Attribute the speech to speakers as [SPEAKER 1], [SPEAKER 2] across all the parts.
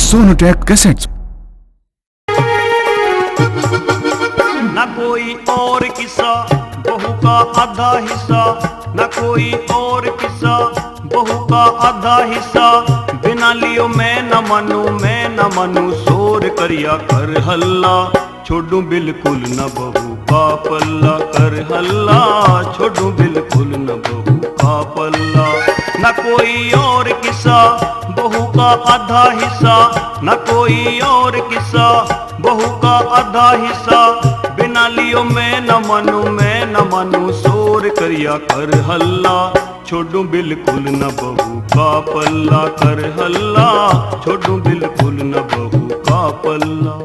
[SPEAKER 1] Sonotech cassettes.
[SPEAKER 2] न कोई और किस्सा बहू का आधा हिस्सा, न कोई और किस्सा बहू का आधा हिस्सा, बिना लियो मैं न मानू शोर करिया कर हल्ला, छोड़ू बिल्कुल न बहू का पल्ला, कर हल्ला छोड़ू बिल्कुल न बहू का पल्ला। न कोई और किस्सा बहू का आधा हिस्सा, न कोई और किस्सा बहू का आधा हिस्सा, बिना लियो मैं न मानू शोर करिया कर हल्ला, छोड़ू बिल्कुल न बहू का पल्ला, कर हल्ला छोड़ू बिल्कुल न बहू का पल्ला।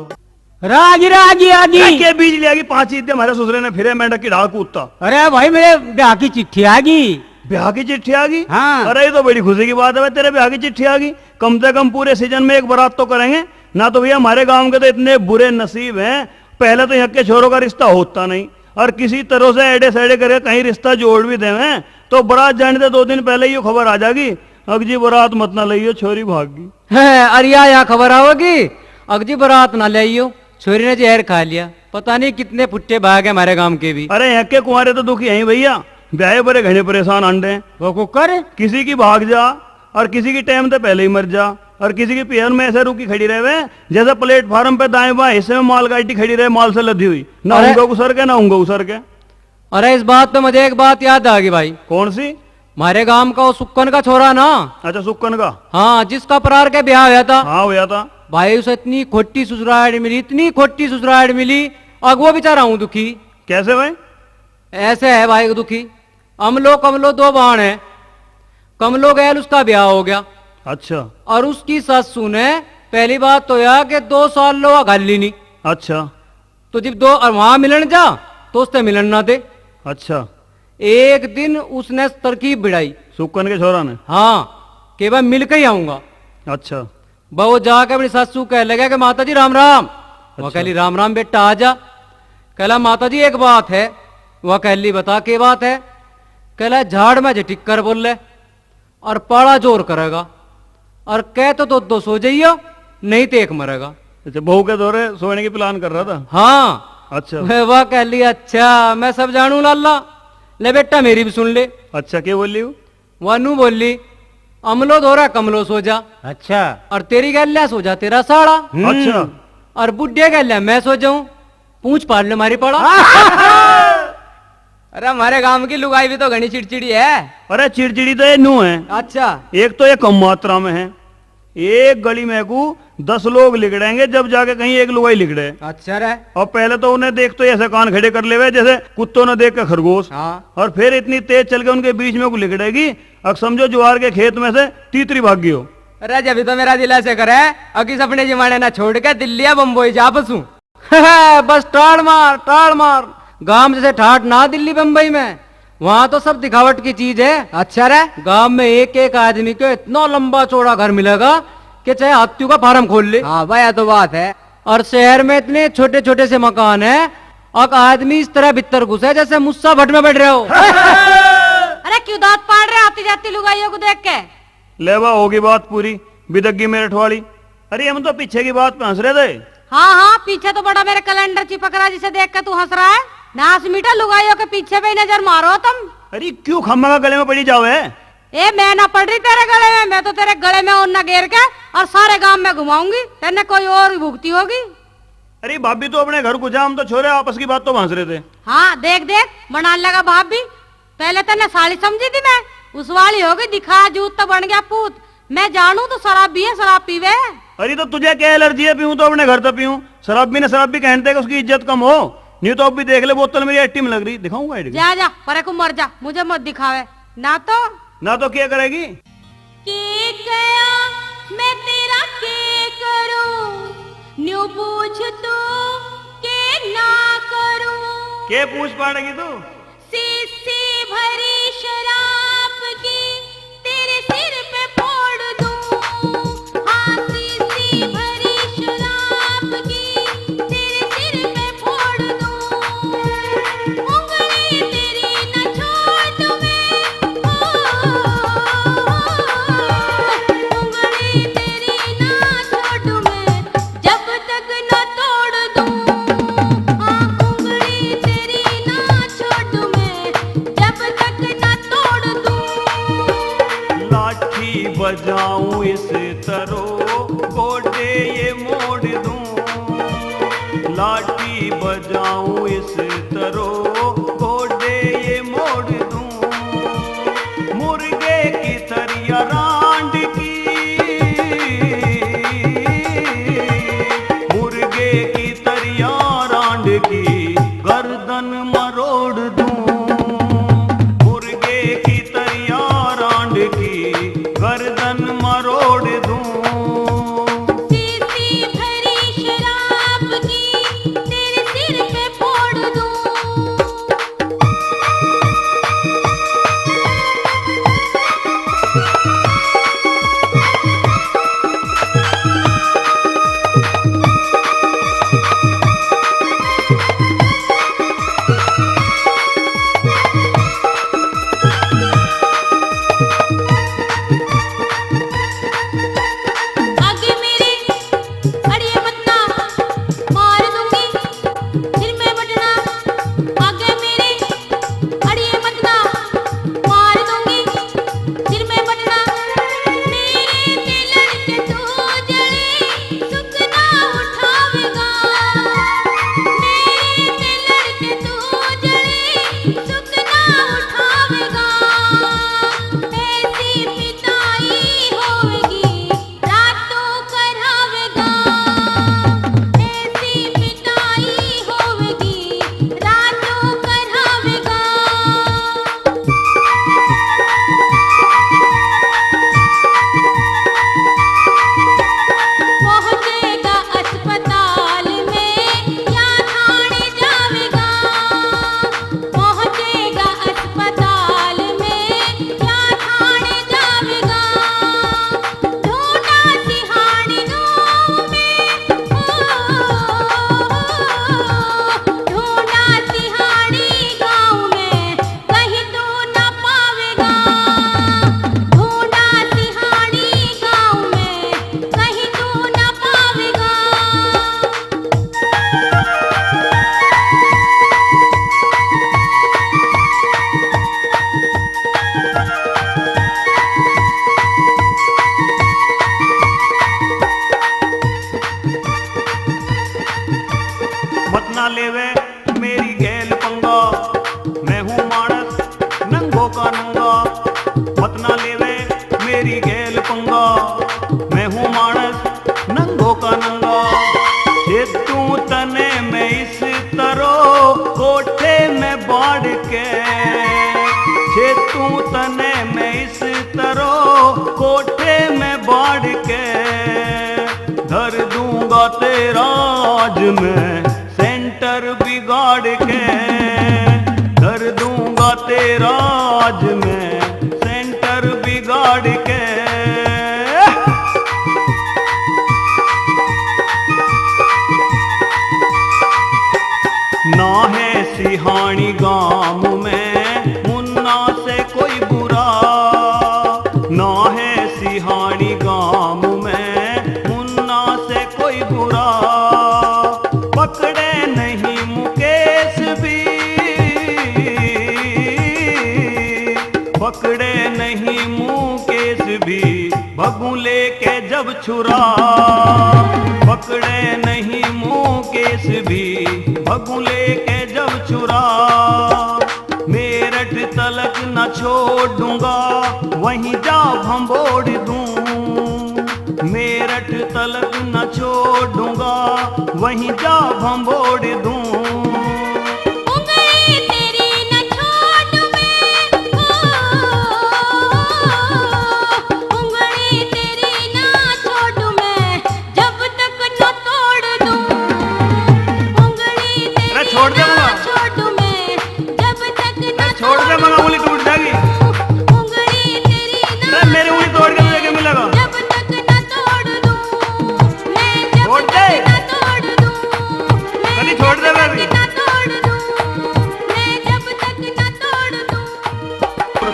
[SPEAKER 3] राजी राजी आजी
[SPEAKER 2] के बीज ले आगी 5 ईद हमारे ससुरे ने फिरे मेंढक की ढाल कूदता।
[SPEAKER 3] अरे भाई मेरे ब्याह की चिट्ठी आ गई।
[SPEAKER 2] ब्याह की चिट्ठी आ गई?
[SPEAKER 3] हाँ।
[SPEAKER 2] अरे ये तो बड़ी खुशी की बात है, तेरे ब्याह की चिट्ठी आ गई। कम से कम पूरे सीजन में एक बारात तो करेंगे ना। तो भैया हमारे गांव के तो इतने बुरे नसीब हैं, पहले तो यहाँ के छोरों का रिश्ता होता नहीं, और किसी तरह से एडे सेडे करके कहीं रिश्ता जोड़ भी देवे तो बारात जाने से 2 दिन पहले ही खबर आ जाएगी, अगजी बारात मत ना लियो छोरी भाग गई।
[SPEAKER 3] अरिया यहाँ खबर आओगी, अगजी बारात ना लियो छोरी ने जहर खा लिया। पता नहीं कितने फुट्टे भाग है हमारे गांव के भी।
[SPEAKER 2] अरे यहाँ के कुंवारे तो दुखी हैं भैया, ब्याह बड़े घने परेशान अंडे हैं।
[SPEAKER 3] वो कुकर
[SPEAKER 2] किसी की भाग जा और किसी की टाइम से पहले ही मर जा, और किसी की पेयर में ऐसे रुकी खड़ी रहे जैसे प्लेटफार्म पे दाएं बाएं हिस्से में मालगाड़ी खड़ी रहे, माल से लदी हुई, ना उंगा उसर के ना उंगा उसर के।
[SPEAKER 3] अरे इस बात पे मुझे एक बात याद आ गई भाई।
[SPEAKER 2] कौन सी?
[SPEAKER 3] हमारे गांव का वो सुक्कन का छोरा ना।
[SPEAKER 2] अच्छा सुक्कन का?
[SPEAKER 3] हाँ, जिसका परार के ब्याह हुआ था।
[SPEAKER 2] हाँ हुआ था
[SPEAKER 3] भाई। उसे इतनी खोटी ससुराल मिली, इतनी खोटी ससुराल मिली, और वो बेचारा हूं दुखी।
[SPEAKER 2] कैसे भाई?
[SPEAKER 3] ऐसे है भाई दुखी। कमलो 2 बाण है। कमलो गैल उसका ब्याह हो गया।
[SPEAKER 2] अच्छा।
[SPEAKER 3] और उसकी सासू ने पहली बात तो यह कि 2 साल लो घाल ली नहीं।
[SPEAKER 2] अच्छा।
[SPEAKER 3] तो जब 2 और वहां मिलन जा तो उससे मिलन ना दे।
[SPEAKER 2] अच्छा।
[SPEAKER 3] एक दिन उसने तरकीब बिड़ाई
[SPEAKER 2] सुक्कन के छोरा ने।
[SPEAKER 3] हाँ, कि मैं मिल के ही आऊंगा।
[SPEAKER 2] अच्छा।
[SPEAKER 3] वो जाके अपनी सासू कह लगा कि माता जी राम राम। वो
[SPEAKER 2] अच्छा।
[SPEAKER 3] कहली राम राम बेटा आ जा। कहला माता जी एक बात है। वह कहली बता के बात है। कहला झाड़ में झटिक कर बोल ले और पाड़ा जोर करेगा, और कह तो सो जाइयो, नहीं तो एक मरेगा।
[SPEAKER 2] अच्छा, बहू के दौरे सोने की प्लान कर रहा था?
[SPEAKER 3] हाँ।
[SPEAKER 2] अच्छा।
[SPEAKER 3] वह कहली अच्छा मैं सब जानू लाला, ले बेटा मेरी भी सुन ले।
[SPEAKER 2] अच्छा, क्या बोल रही?
[SPEAKER 3] वानू बोली अमलो दोरा कमलो सो जा। अच्छा। और तेरी गैल्या सो जा तेरा साड़ा।
[SPEAKER 2] अच्छा।
[SPEAKER 3] और बुढ़िया गैल्या मैं सो जाऊं, पूंछ पाड़ ले मारी पड़ा। अरे हमारे गांव की लुगाई भी तो घनी चिड़चिड़ी है। अरे
[SPEAKER 2] चिड़चिड़ी तो ये नू है।
[SPEAKER 3] अच्छा।
[SPEAKER 2] एक तो ये कम मात्रा में है, एक गली में को 10 लोग लिगड़ेंगे जब जाके कहीं एक लुगाई लिगड़े।
[SPEAKER 3] अच्छा रे।
[SPEAKER 2] और पहले तो उन्हें देख तो ऐसे कान खड़े कर लेवे जैसे कुत्तों ने देख के खरगोश।
[SPEAKER 3] हाँ।
[SPEAKER 2] और फिर इतनी तेज चल के उनके बीच में को लिगड़ेगी, अब समझो ज्वार के खेत में से तीतरी भाग गई हो।
[SPEAKER 3] अरे जब तो मेरा दिल ऐसे करे अकी सपने जमाने ना छोड़ के दिल्ली या बम्बई जा बसू। बस टाड़ मार गांव जैसे ठाट ना दिल्ली बम्बई में, वहां तो सब दिखावट की चीज है। अच्छा रे। गांव में एक आदमी को इतना लंबा चौड़ा घर मिलेगा कि चाहे हाथियों का फार्म खोल ले। हाँ भाई तो बात है। और शहर में इतने छोटे छोटे से मकान है, और आदमी इस तरह भीतर घुसे जैसे मुस्सा भट में बैठ रहे हो।
[SPEAKER 4] अरे क्यों दांत पाड़ रहे आती जाती लुगाइयों को देख के?
[SPEAKER 2] लेवा होगी बात पूरी बिदग्गी मेरठ वाली। अरे हम तो पीछे की बात पे हंस रहे थे।
[SPEAKER 4] हाँ, पीछे तो बड़ा मेरे कैलेंडर चिपक रहा, जिसे देख के तू हंस रहा है। नास मीठा लुगाइयों के पीछे पे नजर मारो तुम।
[SPEAKER 2] अरे क्यों खम्मा का गले में पड़ी जाओ है?
[SPEAKER 4] ए मैं ना पड़ रही तेरे गले में, मैं तो तेरे गले में और ना घेर के और सारे गांव में घुमाऊंगी, तेने कोई और भुगती होगी।
[SPEAKER 2] अरे भाभी तो अपने घर को जा, हम तो छोरे आपस की बात तो हंस रहे थे।
[SPEAKER 4] हाँ देख बना लगा भाभी। पहले तेने साली समझी थी मैं, उस वाली होगी, दिखा जूत तो बन गया पूत। मैं जानू तो शराब भी है, शराब पीवे।
[SPEAKER 2] अरे तो तुझे क्या एलर्जी है? पीऊं तो अपने घर तो पीऊं, शराब भी कहते हैं उसकी इज्जत कम हो। नहीं तो अब भी देख ले बोतल मेरी 80 में लग रही, दिखाऊंगा।
[SPEAKER 4] जा परे को मर जा, मुझे मत दिखावे। ना तो
[SPEAKER 2] क्या करेगी?
[SPEAKER 4] के गया मैं तेरा के करूं, न्यू पूछ तू के ना करूं।
[SPEAKER 2] के पूछ पाड़ेगी तू?
[SPEAKER 4] शीशी भरी शराब की तेरे सिर पे फोड़ दूं। हाँ शीशी भरी शराब की तेरे सिर पे फोड़ दूं। उंगली तेरी न छोड़ूं मैं, उंगली तेरी न छोड़ूं
[SPEAKER 2] बजाऊं इस तरो गोडे ये मोड़ दूं, लाठी बजाऊं इस तरो गोडे ये मोड़ दूं, मुर्गे की तरिया रांड की, मुर्गे की तरिया रांड की गर्दन मरोड़ दूं, मुर्गे की तरिया रांड की गर्दन मरोड़ दूं।
[SPEAKER 4] सीसी भरी शराब की तेरे सिर पे फोड़ दूं। आगे मेरे अड़िए मतना मार दूंगी सिर में बटना, आगे मेरे अड़िए मतना मार दूंगी सिर में बटना, मेरे पे लड़के तू जले सुख ना उठावेगा, मेरे पे लड़के तू जले सुख ना उठावेगा, ऐसी पिटाई होगी रातों करावेगा, ऐसी पिटाई होगी रातों करावेगा। पहुंचेगा अस्पताल में या थाने जावेगा, पहुंचेगा अस्पताल में या थाने जावेगा, ढूंढा सिहानी गाँव में, ढूंढा सिहानी गाँव में कहीं तू न पावेगा, ढूंढा सिहानी गाँव में कहीं तू न पावेगा।
[SPEAKER 2] मत ना लेवे मेरी गैल पंगा, मैं हूँ मानस नंगो का नंगा, मत ना लेवे मेरी गैल पंगा, मैं हूँ मानस नंगो का नंगा, जे तू तने में इस तरो कोठे में बाढ़ के, जे तू तने में इस तरो कोठे में बाढ़ के, धर दूंगा तेरा आज मैं सेंटर बिगाड़ के, धर दूंगा तेरा आज मैं सेंटर बिगाड़ के। ना है सिहानी गांव में मुन्ना से कोई बुरा, ना है सिहानी गांव में मुन्ना से कोई बुरा, पकड़े नहीं मुकेश भी, पकड़े नहीं मुकेश भी भगू लेके जब छुरा, पकड़े नहीं मुकेश भी भगू लेके जब छुरा, मेरठ तलक न छोड़ूंगा वहीं जा भंबोड़ दूं, मेरठ तलक न छोड़ूंगा वहीं जा भंबोड़ दूं।
[SPEAKER 4] उंगली तेरी न छोड़ू मैं, उंगली तेरी न छोड़ू मैं जब तक न तोड़ दूं, उंगली तेरी
[SPEAKER 2] अरे छोड़ दे
[SPEAKER 4] न
[SPEAKER 2] मगा।
[SPEAKER 4] छोड़ू मैं जब तक न
[SPEAKER 2] छोड़ दे मगा, उंगली टूट जाएगी।
[SPEAKER 4] उंगली तेरी न
[SPEAKER 2] अरे मेरी उंगली तोड़ के मुझे क्या मिलेगा?
[SPEAKER 4] जब तक न तोड़ दूं, मैं जब
[SPEAKER 2] छोड़
[SPEAKER 4] तक
[SPEAKER 2] दे।
[SPEAKER 4] न तोड़ दूं, मैं
[SPEAKER 2] कभी छोड़ दे मैं भी।
[SPEAKER 4] न तोड़ दूं, मैं जब तक न तोड़ दूं।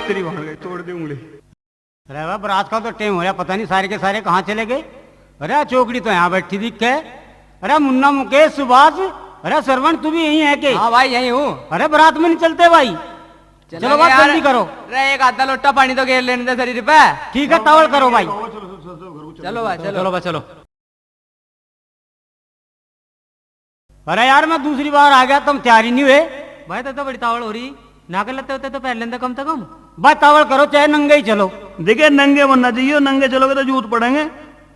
[SPEAKER 2] तेरी वहां गई, तोड़ दी उंगली।
[SPEAKER 3] अरे वाह, रात का तो टाइम हो रहा, पता नहीं सारे के सारे कहाँ चले गए। अरे चौकड़ी तो यहाँ बैठी दिख है। अरे मुन्ना, मुकेश, सुभाष, अरे सरवण तू भी यही है के?
[SPEAKER 1] हाँ भाई यही हूँ।
[SPEAKER 3] अरे बारात में नहीं चलते भाई? चलो बात जल्दी करो।
[SPEAKER 1] अरे एक आधा लोटा पानी तो घेर लेने दे शरीर पे।
[SPEAKER 3] ठीक है, तावल करो भाई। चलो भाई चलो भाई चलो।
[SPEAKER 1] अरे यार मैं दूसरी बार आ गया, तुम तैयार ही नहीं हुए।
[SPEAKER 3] भाई तो बड़ी तावड़ हो रही, ना कर लेते होते तो पहले लेंदे कम से कम।
[SPEAKER 1] बस तावड़ करो चाहे नंगे ही चलो।
[SPEAKER 2] देखिए नंगे बनना चाहिए, नंगे चलोगे तो जूत पड़ेंगे।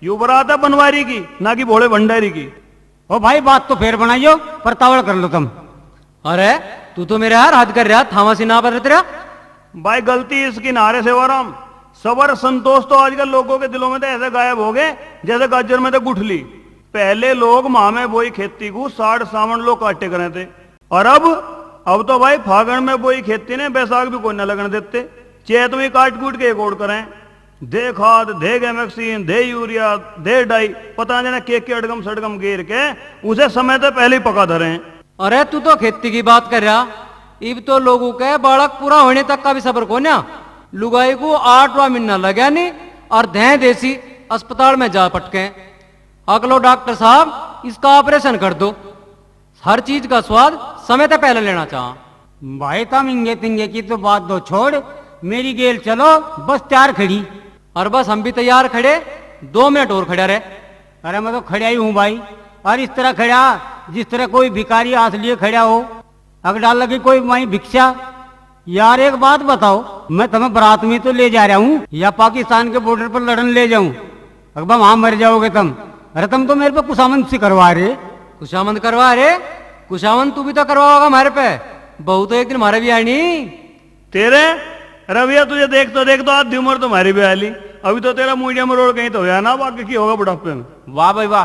[SPEAKER 2] यू बारात है बनवारी की, ना कि भोले भंडारी की।
[SPEAKER 1] ओ भाई बात तो फिर बनाइयो, पर तावड़ कर लो तुम।
[SPEAKER 3] अरे तू तो मेरे यार हद कर रहा, थामासी ना पर तेरा।
[SPEAKER 2] भाई गलती इसकी नारे सेवाराम। सबर संतोष तो आजकल लोगों के दिलों में तो ऐसे गायब हो गए जैसे गाजर में तो गुठली। पहले लोग माह में बोई खेती को 60 सावन लोग काटे करे थे, और अब तो भाई फागण में बोई खेती ने बैसाख भी कोई न लगने देते। चैत में काट कूट के गोड़ करें, दे खाद दे गैमेक्सीन दे यूरिया दे डाई, पता नहीं के अड़गम सड़गम घेर के उसे समय से पहले ही पका धरे।
[SPEAKER 3] अरे तू तो खेती की बात कर रहा, इब तो लोगों के बालक पूरा होने तक का भी सबर को ना। लुगाई को 8वां महीना लगा नहीं और धै देसी अस्पताल में जा पटके। अगलो डॉक्टर साहब इसका ऑपरेशन कर दो। हर चीज का स्वाद समय से पहले लेना चाह।
[SPEAKER 1] भाई तुम इंगे तिंगे की तो बात दो छोड़, मेरी गेल चलो बस तैयार खड़ी।
[SPEAKER 3] और बस हम भी तैयार खड़े, 2 मिनट और खड़ा रहे।
[SPEAKER 1] अरे मैं तो खड़ा ही हूँ भाई, और इस तरह खड़ा जिस तरह कोई भिखारी हाथ लिए खड़ा हो। अगर डाल लगी कोई वहीं भिक्षा। यार एक बात बताओ, मैं तुम्हें बारात में तो ले जा रहा हूँ या पाकिस्तान के बॉर्डर पर लड़न ले जाऊं? अकबर वहां मर जाओगे तुम। अरे तुम तो मेरे पे कुशामंद से करवा रहे।
[SPEAKER 3] कुशामंद करवा रहे? कुशामंद तू भी तो करवाओगा हमारे पे। बहू तो एक दिन हमारे भी आनी
[SPEAKER 2] तेरे। रविया तुझे देख तो आधी उम्र तुम्हारी भी आली। अभी तो तेरा मीडियम रोड कहीं तो हो ना, बाकी की होगा बुढ़ापे में।
[SPEAKER 5] वाह भाई वाह,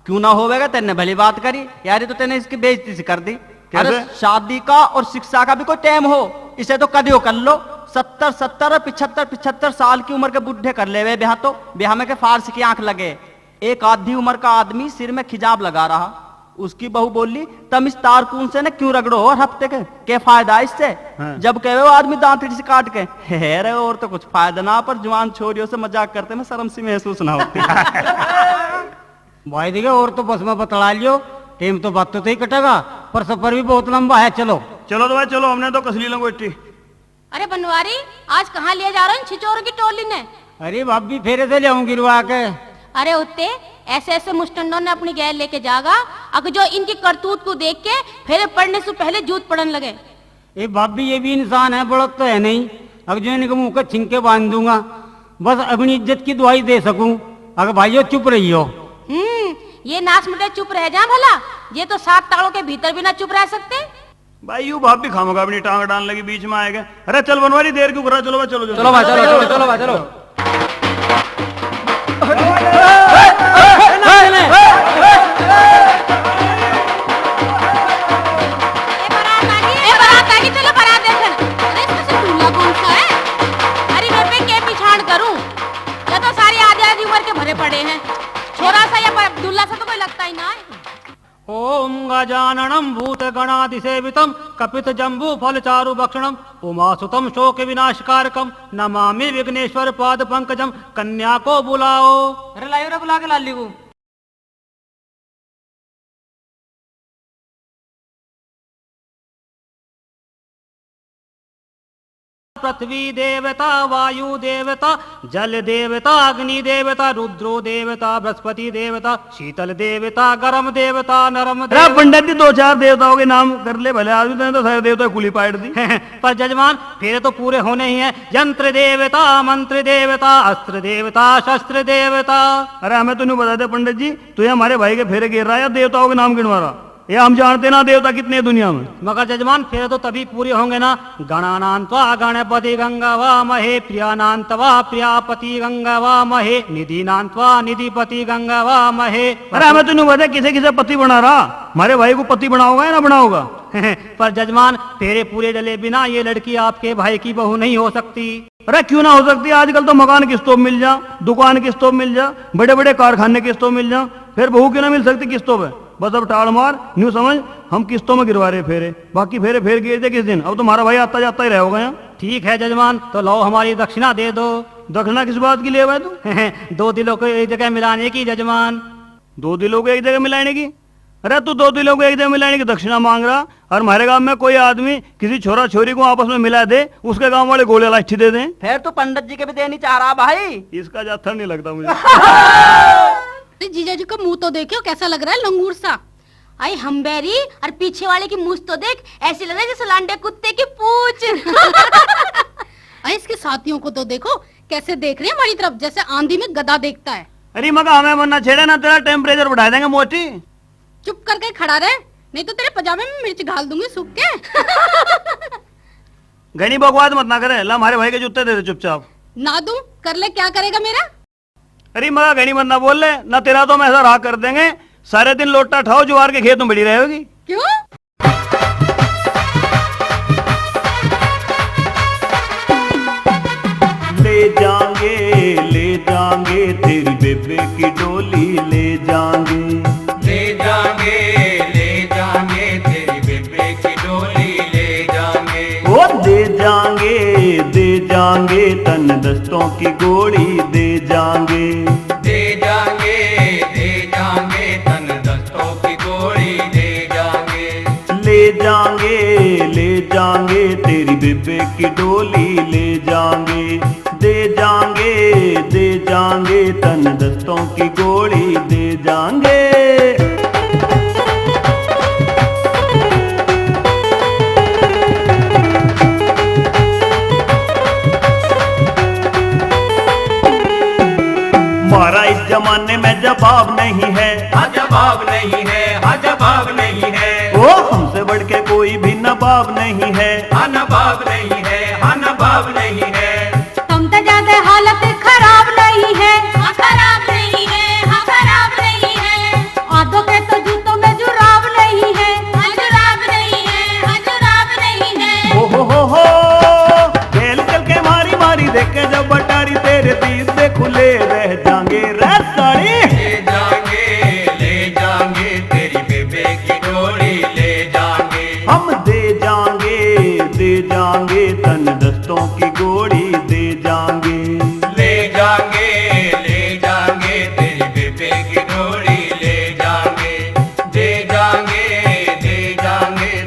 [SPEAKER 5] क्यों ना होगा, तेने भली बात करी यार। ये तो तेने इसकी बेइज्जती सी कर दी। अरे शादी का और शिक्षा का भी कोई टाइम हो, इसे तो कदियो कर लो। 70 और 75 साल की उम्र के बुढ़े कर ले ब्याह, तो ब्याह में के फारसी की आंख लगे। एक आधी उम्र का आदमी सिर में खिजाब लगा रहा, उसकी बहू बोली तुम इस तारकून से न क्यों रगड़ो और हफ्ते के फायदा इससे। हाँ। जब कहे वो आदमी दांतड़ी से काट के है और तो कुछ फायदा ना, पर जवान छोरियों से मजाक करते में शर्म सी महसूस ना होती।
[SPEAKER 1] भाई देखिए और तो बस में बतला लियो, टेम तो बात तो ही कटेगा, पर सफर भी बहुत लंबा है। चलो
[SPEAKER 2] चलो तो भाई चलो, हमने तो कसली लंगोटी।
[SPEAKER 4] अरे बनवारी आज कहाँ ले जा रहे हो छिचोरों की टोली ने?
[SPEAKER 1] अरे भाभी फेरे से ले गिरवा के।
[SPEAKER 4] अरे उत्ते ऐसे ऐसे मुस्टंडों ने अपनी गैर लेके जागा, अगर जो इनकी करतूत को देख के फेरे पड़ने से पहले जूत पड़न लगे।
[SPEAKER 1] ए भाभी ये भी इंसान है, बड़क तो है नहीं। अगर जो इनके मुंह का छिंके बांध दूंगा, बस अपनी इज्जत की दुआई दे सकूं। अगर भाइयों चुप रही हो।
[SPEAKER 4] ये नाच मिटे चुप रह जा भला, ये तो 7 तालों के भीतर भी ना चुप रह सकते।
[SPEAKER 2] भाई यू भाभी भी खामोगा अपनी टांग डालने लगी बीच में आएगा। अरे चल बनवारी देर क्यों करा, चलो भाई चलो
[SPEAKER 3] चलो भाई चलो चलो भाई चलो।
[SPEAKER 4] चलो बारात देखन। अरे इसमें दूल्हा कौन सा है? अरे मैं पे के पिछाड़ करूं, ये तो सारी आधी उम्र के भरे पड़े हैं। छोरा सा या दूल्हा सा तो कोई लगता ही ना है।
[SPEAKER 3] ओम गजाननम भूत गणाधिसेवितम कपित जम्बू फल चारु भक्षणम उमासुतम शोक विनाशकारकम नमामि विघ्नेश्वर पाद पंकजम। कन्या को बुलाओ। अरे लाइयो रे बुला के लाली को। पृथ्वी देवता वायु देवता जल देवता अग्नि देवता रुद्रो देवता बृहस्पति देवता शीतल देवता गरम देवता नरम देवता।
[SPEAKER 2] पंडित जी 2-4 देवताओं के नाम कर ले भले आदमी, तो सारे देवता कुली पाट दी।
[SPEAKER 3] पर जजमान फेरे तो पूरे होने ही हैं। यंत्र देवता मंत्र देवता अस्त्र देवता शस्त्र देवता।
[SPEAKER 2] अरे हमें तो नहीं बता दे पंडित जी, तू हमारे भाई के फेरे गिर रहा है या देवताओं के नाम गिनवा रहा? ये हम जानते ना देवता कितने हैं दुनिया में।
[SPEAKER 3] मगर जजमान फिर तो तभी पूरे होंगे ना। गणानान्त्वा गणपति गंगवा महे प्रियानान्त्वा प्रियापति गंगवा महे निधिनान्त्वा निधिपति गंगवा महे।
[SPEAKER 2] अरे हमें तो नहीं पता किसे किसे पति बना रहा, हमारे भाई को पति बनाओगा या ना बनाओगा?
[SPEAKER 3] पर जजमान फेरे पूरे डले बिना ये लड़की आपके भाई की बहू नहीं हो सकती।
[SPEAKER 2] अरे क्यों ना हो सकती? आजकल तो मकान किस्तों में मिल जा, दुकान किस्तों में मिल जा, बड़े बड़े कारखाने किस्तों में मिल जा, फिर बहू क्यों ना मिल सकती किस्तों पे? बस अब टाल मार न्यू समझ, हम किस्तों में गिरवा रहे फेरे, बाकी फेरे फेर गए थे किस दिन। अब तुम्हारा भाई आता जाता ही रह होगा यहाँ।
[SPEAKER 3] ठीक है जजमान, तो लो हमारी दक्षिणा दे दो।
[SPEAKER 2] दक्षिणा किस बात की ले तू?
[SPEAKER 3] 2 दिलों को एक जगह मिलाने की जजमान।
[SPEAKER 2] 2 दिलों को एक जगह मिलाने की? अरे तू 2 को एक जगह मिलाने की दक्षिणा मांग रहा, और हमारे गांव में कोई आदमी किसी छोरा छोरी को आपस में मिला दे, उसके गांव वाले गोले लाठी दे दें।
[SPEAKER 5] फिर तो पंडित जी के भी देनी चाह रहा भाई।
[SPEAKER 2] इसका जाथर नहीं लगता मुझे।
[SPEAKER 4] अरे जीजा जी का मुंह तो देखो कैसा लग रहा है, लंगूर सा। आई हम्बेरी, और पीछे वाले की मूछ तो देख, ऐसी लग रही है जैसे लांडे कुत्ते की पूंछ। अरे इसके साथियों को तो देखो कैसे देख रहे हैं हमारी तरफ, जैसे आंधी में गधा देखता है।
[SPEAKER 2] अरे मगा हमें मरना छेड़े ना, तेरा टेम्परेचर बढ़ा देंगे मोटी।
[SPEAKER 4] चुप करके खड़ा रहे, नहीं तो तेरे पजामे में मिर्च घाल दूंगी सूख के।
[SPEAKER 2] घनी बकवास मत ना करे, ला हमारे भाई के जूते दे दे चुपचाप।
[SPEAKER 4] ना दूं, कर ले, क्या करेगा मेरा?
[SPEAKER 2] अरे मगा घनी मत ना बोल ले ना, तेरा तो हम ऐसा राह कर देंगे, सारे दिन लोटा ठाओ ज्वार के खेत में बड़ी रहेगी।
[SPEAKER 4] क्यों?
[SPEAKER 2] ले जाएंगे तेरी बेबे की डोली, ले जाएंगे
[SPEAKER 3] तेरी बेबे की डोली ले जाएंगे।
[SPEAKER 2] ओ दे जाएंगे तन दस्तों की गोली, दे जाएंगे
[SPEAKER 3] तन दस्तों की गोली ले जाएंगे।
[SPEAKER 2] ले जाएंगे तेरी बेबे की डोली, ले जाएंगे दे जाएंगे तन दस्तों की गोली, दे जाएंगे। मारा इस जमाने में जवाब नहीं है,
[SPEAKER 3] जवाब नहीं है, जवाब नहीं है।
[SPEAKER 2] ओ हमसे बढ़ के कोई भी नवाब नहीं है,
[SPEAKER 3] नवाब नहीं है, नवाब नहीं है।
[SPEAKER 4] तुम तो ज्यादा हालत खराब नहीं है, खराब नहीं है, खराब नहीं है। आधों के तो जूतों में जुराब नहीं है, जुराब नहीं है, जुराब नहीं है।
[SPEAKER 2] हो खेल चल के मारी मारी देख के जब बटारी, तेरे तीर से खुले रह जाएंगे रे साड़ी।
[SPEAKER 3] ले जाएंगे तेरी बेबे की डोली ले जाएंगे।
[SPEAKER 2] हम दे जाएंगे तन दस्तों की गोली, दे जाएंगे
[SPEAKER 3] ले जाएंगे तेरी बेबे की डोली ले जाएंगे। दे जाएंगे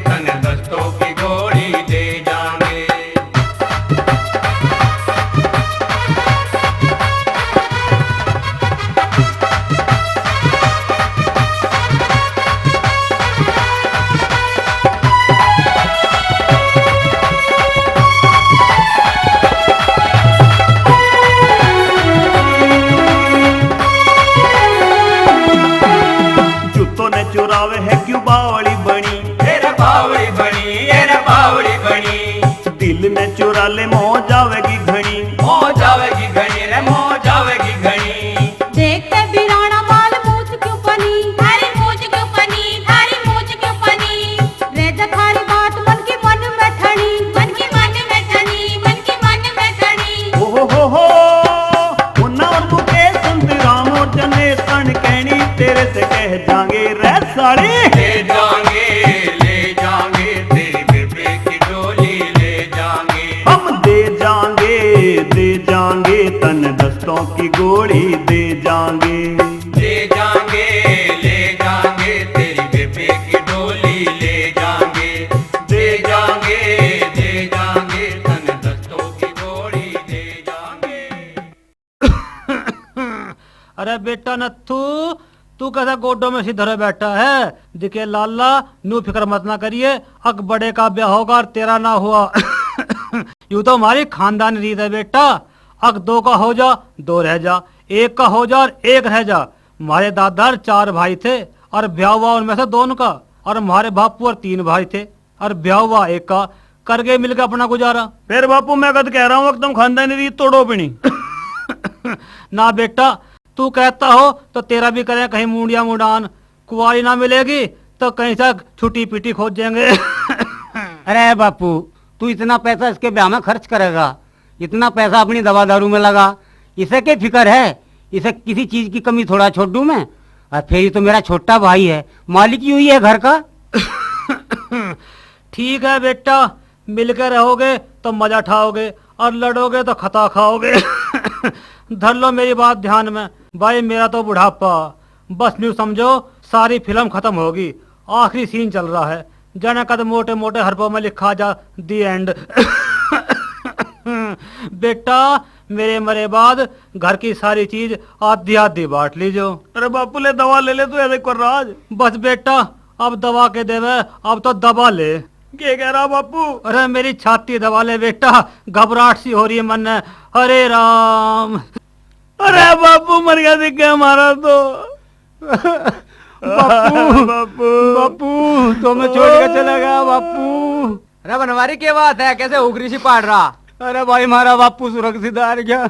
[SPEAKER 3] तन दस्तों की गोली दे जाएंगे।
[SPEAKER 2] जूतों ने चुरावे है क्यों बावड़ी बनी,
[SPEAKER 3] तेरा बावड़ी बनी, तेरा बावड़ी बनी।
[SPEAKER 2] दिल ने चुरा ले मोह जावेगी घनी,
[SPEAKER 3] हो जावेगी घनी रे, हो जावेगी घनी।
[SPEAKER 4] देखते बिराना बाल मूछ क्यों बनी, थारी मूछ क्यों बनी, थारी मूछ क्यों बनी। रेजा थारी बात मन की मन में ठनी, मन की मन में ठनी, मन की मन में ठनी।
[SPEAKER 2] हो उन्ना और बुके सुनती राम और जने तन कहनी, तेरे से कह जाएंगे रे साड़ी।
[SPEAKER 3] ले जाएंगे तेरी बेबे की डोली ले जाएंगे।
[SPEAKER 2] हम दे जाएंगे तन दस्तों की गोली, दे जाएंगे
[SPEAKER 3] ले जाएंगे तेरी बेबे की डोली ले जाएंगे। दे जाएंगे तन दस्तों की गोली दे जाएंगे।
[SPEAKER 1] अरे बेटा नत्थू, तू कैसा गोडों में सिधरे बैठा है? दिखे लाला, नू फिक्र मत ना करिए, अक बड़े का ब्याह होगा और तेरा ना हुआ। यूं तो हमारी खानदानी रीत है बेटा, अक 2 का हो जा 2 रह जा, 1 का हो जा और 1 रह जा। हमारे दादा 4 भाई थे और ब्याह हुआ उनमें से 2 का, और हमारे बापू और 3 भाई थे और ब्याह हुआ 1 का। कर गए मिलकर अपना गुजारा।
[SPEAKER 2] फिर बापू मैं कद कह रहा हूँ एकदम खानदानी रीत तोड़ो भी नहीं।
[SPEAKER 1] ना बेटा, तू कहता हो तो तेरा भी करें कहीं मुंडिया मुंडान, कुंवारी ना मिलेगी तो कहीं से छुट्टी पीटी खोज जाएंगे। अरे बापू, तू इतना पैसा इसके ब्याह में खर्च करेगा, इतना पैसा अपनी दवा दारू में लगा, इसे क्या फिक्र है? इसे किसी चीज की कमी थोड़ा छोड़ दूं मैं? और फिर ये तो मेरा छोटा भाई है, मालिक ही हुई है घर का। ठीक है बेटा, मिलकर रहोगे तो मजा उठाओगे और लड़ोगे तो खता खाओगे। धर लो मेरी बात ध्यान में भाई, मेरा तो बुढ़ापा, बस न्यू समझो
[SPEAKER 6] सारी फिल्म खत्म होगी, आखिरी सीन चल रहा है, जाने कद मोटे मोटे हरफों में लिखा जा दी एंड। बेटा मेरे मरे बाद घर की सारी चीज आधी आधी बांट लीजो।
[SPEAKER 2] अरे बापू ले दवा ले ले, तू ऐसे कर रहा आज।
[SPEAKER 6] बस बेटा अब दवा के देवे, अब तो दबा ले।
[SPEAKER 2] क्या कह रहा बापू?
[SPEAKER 6] अरे मेरी छाती दबा ले बेटा, घबराहट सी हो रही है मन में। हरे राम।
[SPEAKER 2] अरे बापू मर गया दिख गया हमारा तो।
[SPEAKER 1] बापू
[SPEAKER 2] बापू
[SPEAKER 1] बापू तो मैं छोड़ के चला गया बापू।
[SPEAKER 3] अरे बनवारी क्या बात है, कैसे उगरी सी पाड़ रहा?
[SPEAKER 1] अरे भाई हमारा बापू सुरक्षित आ गया।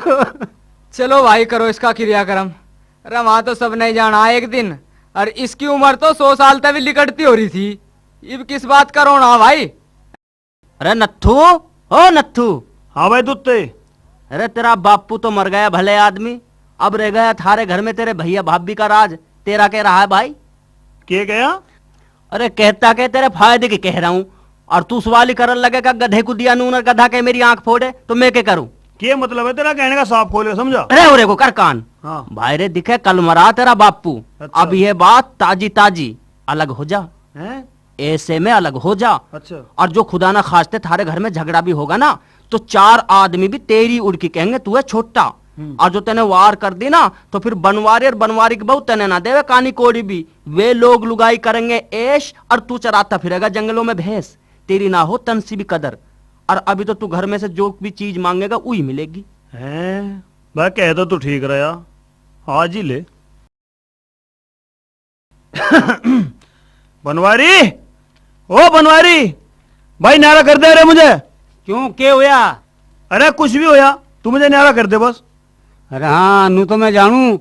[SPEAKER 3] चलो भाई करो इसका क्रियाक्रम। अरे वहां तो सब नहीं जाना एक दिन, और इसकी उम्र तो 100 साल तक भी लिकटती हो रही थी, अब किस बात का रोना भाई?
[SPEAKER 5] अरे नत्थू, ओ नत्थू।
[SPEAKER 2] हाँ भाई दुत्ते।
[SPEAKER 5] अरे तेरा बापू तो मर गया भले आदमी, अब रह गया थारे घर में तेरे भैया भाभी का राज। तेरा कह रहा है भाई?
[SPEAKER 2] क्या गया?
[SPEAKER 5] अरे कहता के तेरे फायदे की कह रहा हूँ, और तू सवाल ही करने लगेगा गधे को दिया नून और गधा के मेरी आंख फोड़े, तो मैं क्या करूं?
[SPEAKER 2] क्या मतलब है तेरा कहने का? साफ खोले समझा।
[SPEAKER 5] अरे उरे को कर कान।
[SPEAKER 2] हाँ।
[SPEAKER 5] भाई रे दिखे कल मरा तेरा बापू।
[SPEAKER 2] अच्छा।
[SPEAKER 5] अब ये बात ताजी ताजी अलग हो जा,
[SPEAKER 2] हैं?
[SPEAKER 5] ऐसे में अलग हो जा।
[SPEAKER 2] अच्छा।
[SPEAKER 5] और जो खुदा ना खास्ते थारे घर में झगड़ा भी होगा ना, तो 4 आदमी भी तेरी उड़ की कहेंगे तू है छोटा। और जो तेने वार कर दी ना, तो फिर बनवारी और बनवारी की बहू तेने ना देवे कानी कोड़ी भी। वे लोग लुगाई करेंगे ऐश, और तू चराता फिरेगा जंगलों में भैंस। तेरी ना हो तन सी भी कदर। और अभी तो तू घर में से जो भी चीज मांगेगा वही मिलेगी।
[SPEAKER 2] हैं? भाई कह तो तू ठीक रहा, आज ही ले। बनवारी, ओ बनवारी भाई नारा कर दे रे मुझे।
[SPEAKER 1] क्यों क्या हुआ?
[SPEAKER 2] अरे कुछ भी होया, तू मुझे नारा कर दे बस।
[SPEAKER 1] अरे हाँ नू तो मैं जानू,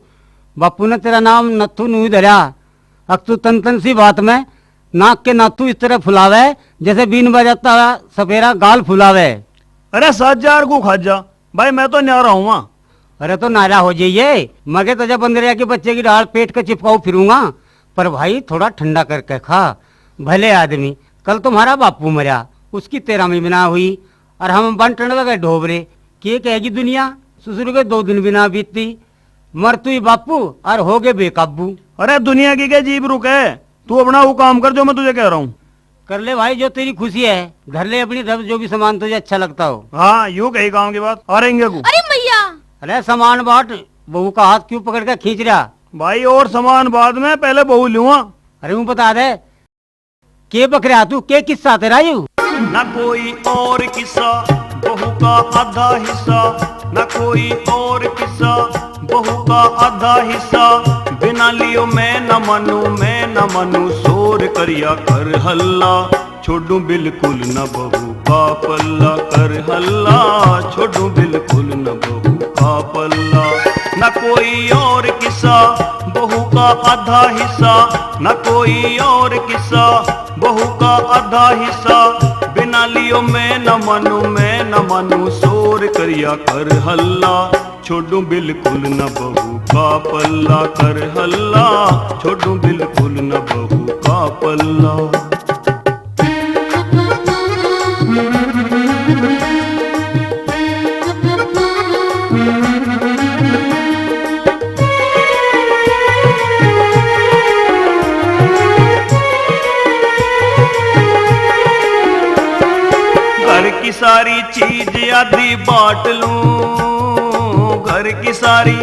[SPEAKER 1] बापू ने तेरा नाम नत्थू नू ही धरा। अब तू तन तन सी बात में नाक के नाथू इस तरह फुलावे जैसे बीन बजाता हुआ सपेरा गाल फुलावे।
[SPEAKER 2] अरे 7,000 को खाजा भाई, मैं तो न्यारा हूँ वहाँ।
[SPEAKER 1] अरे तो नारा हो जाइए, मगे तो जब बंदरिया के बच्चे की डाल पेट के चिपकाऊ फिरूंगा। पर भाई थोड़ा ठंडा करके खा। भले आदमी, कल तुम्हारा बापू मरा, उसकी 13वीं बिना हुई, और हम बंटने लगे ढोबरे। के कहेगी दुनिया, ससुर के 2 दिन बिना बीतती। मर तू ही बापू और हो गए बेकाबू।
[SPEAKER 2] अरे दुनिया की क्या जीभ रुक है, तू अपना वो काम कर जो मैं तुझे कह रहा हूँ।
[SPEAKER 1] कर ले भाई जो तेरी खुशी है, धर ले अपनी तरफ जो भी सामान तुझे अच्छा लगता हो।
[SPEAKER 2] हाँ यूं कही काम की बात। आ रहेंगे को
[SPEAKER 4] अरे मैया,
[SPEAKER 1] अरे सामान बांट, बहू का हाथ क्यों पकड़ के खींच रहा?
[SPEAKER 2] भाई, और सामान बाद में, पहले बहू लूंगा।
[SPEAKER 1] अरे वो बता दे के बकरा तू, के किस्सा तेरा यू?
[SPEAKER 2] न कोई और किस्सा, बहू का आधा हिस्सा। न कोई और किस्सा, बहू का आधा हिस्सा। बिना लियो मैं न मानू, मैं न मानू, शोर करिया कर हल्ला। छोड़ू बिल्कुल न बहू का पल्ला, कर हल्ला। छोड़ू बिल्कुल न बहू का पल्ला। न कोई और किस्सा, बहू का आधा हिस्सा। न कोई और किस्सा, बहू का आधा हिस्सा। बिना लियो मैं न मानू, मैं न मानू, शोर करिया कर हल्ला। छोड़ू बिल्कुल न बहू का पल्ला, कर हल्ला। छोड़ू बिल्कुल न बहू का पल्ला। घर की सारी चीज आधी बांट लूं, घर की सारी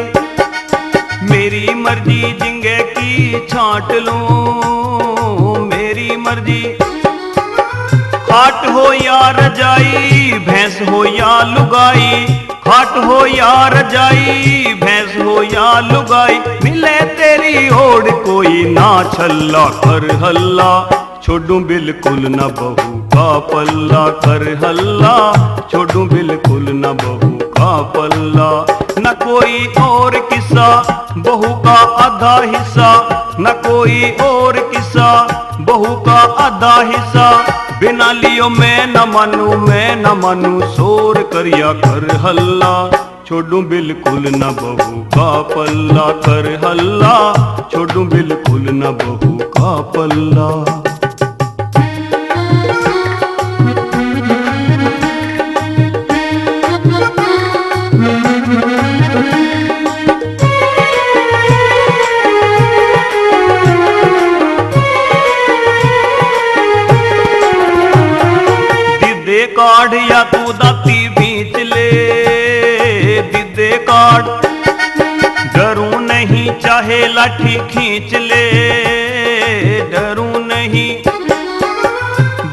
[SPEAKER 2] मेरी मर्जी जिंगे की छांट लूं, मेरी मर्जी। खाट हो या रजाई, भैंस हो या लुगाई। खाट हो या रजाई, भैंस हो या लुगाई। मिले तेरी ओढ़ कोई ना छल्ला, कर हल्ला। छोड़ू बिल्कुल न बहू का पल्ला, कर हल्ला। छोड़ू बिल्कुल न बहू का पल्ला। न कोई और किस्सा, बहू का आधा हिस्सा। न कोई और किस्सा, बहू का आधा हिस्सा। बिना लियो मैं न मानू, मैं न मानू, शोर करिया कर हल्ला। छोड़ू बिल्कुल न बहू का पल्ला, कर हल्ला। छोड़ू बिल्कुल न बहू का पल्ला। काढ़ या तू दाती बीच ले, दिदे काढ़ डरूं नहीं चाहे लाठी खींच ले, डरूं नहीं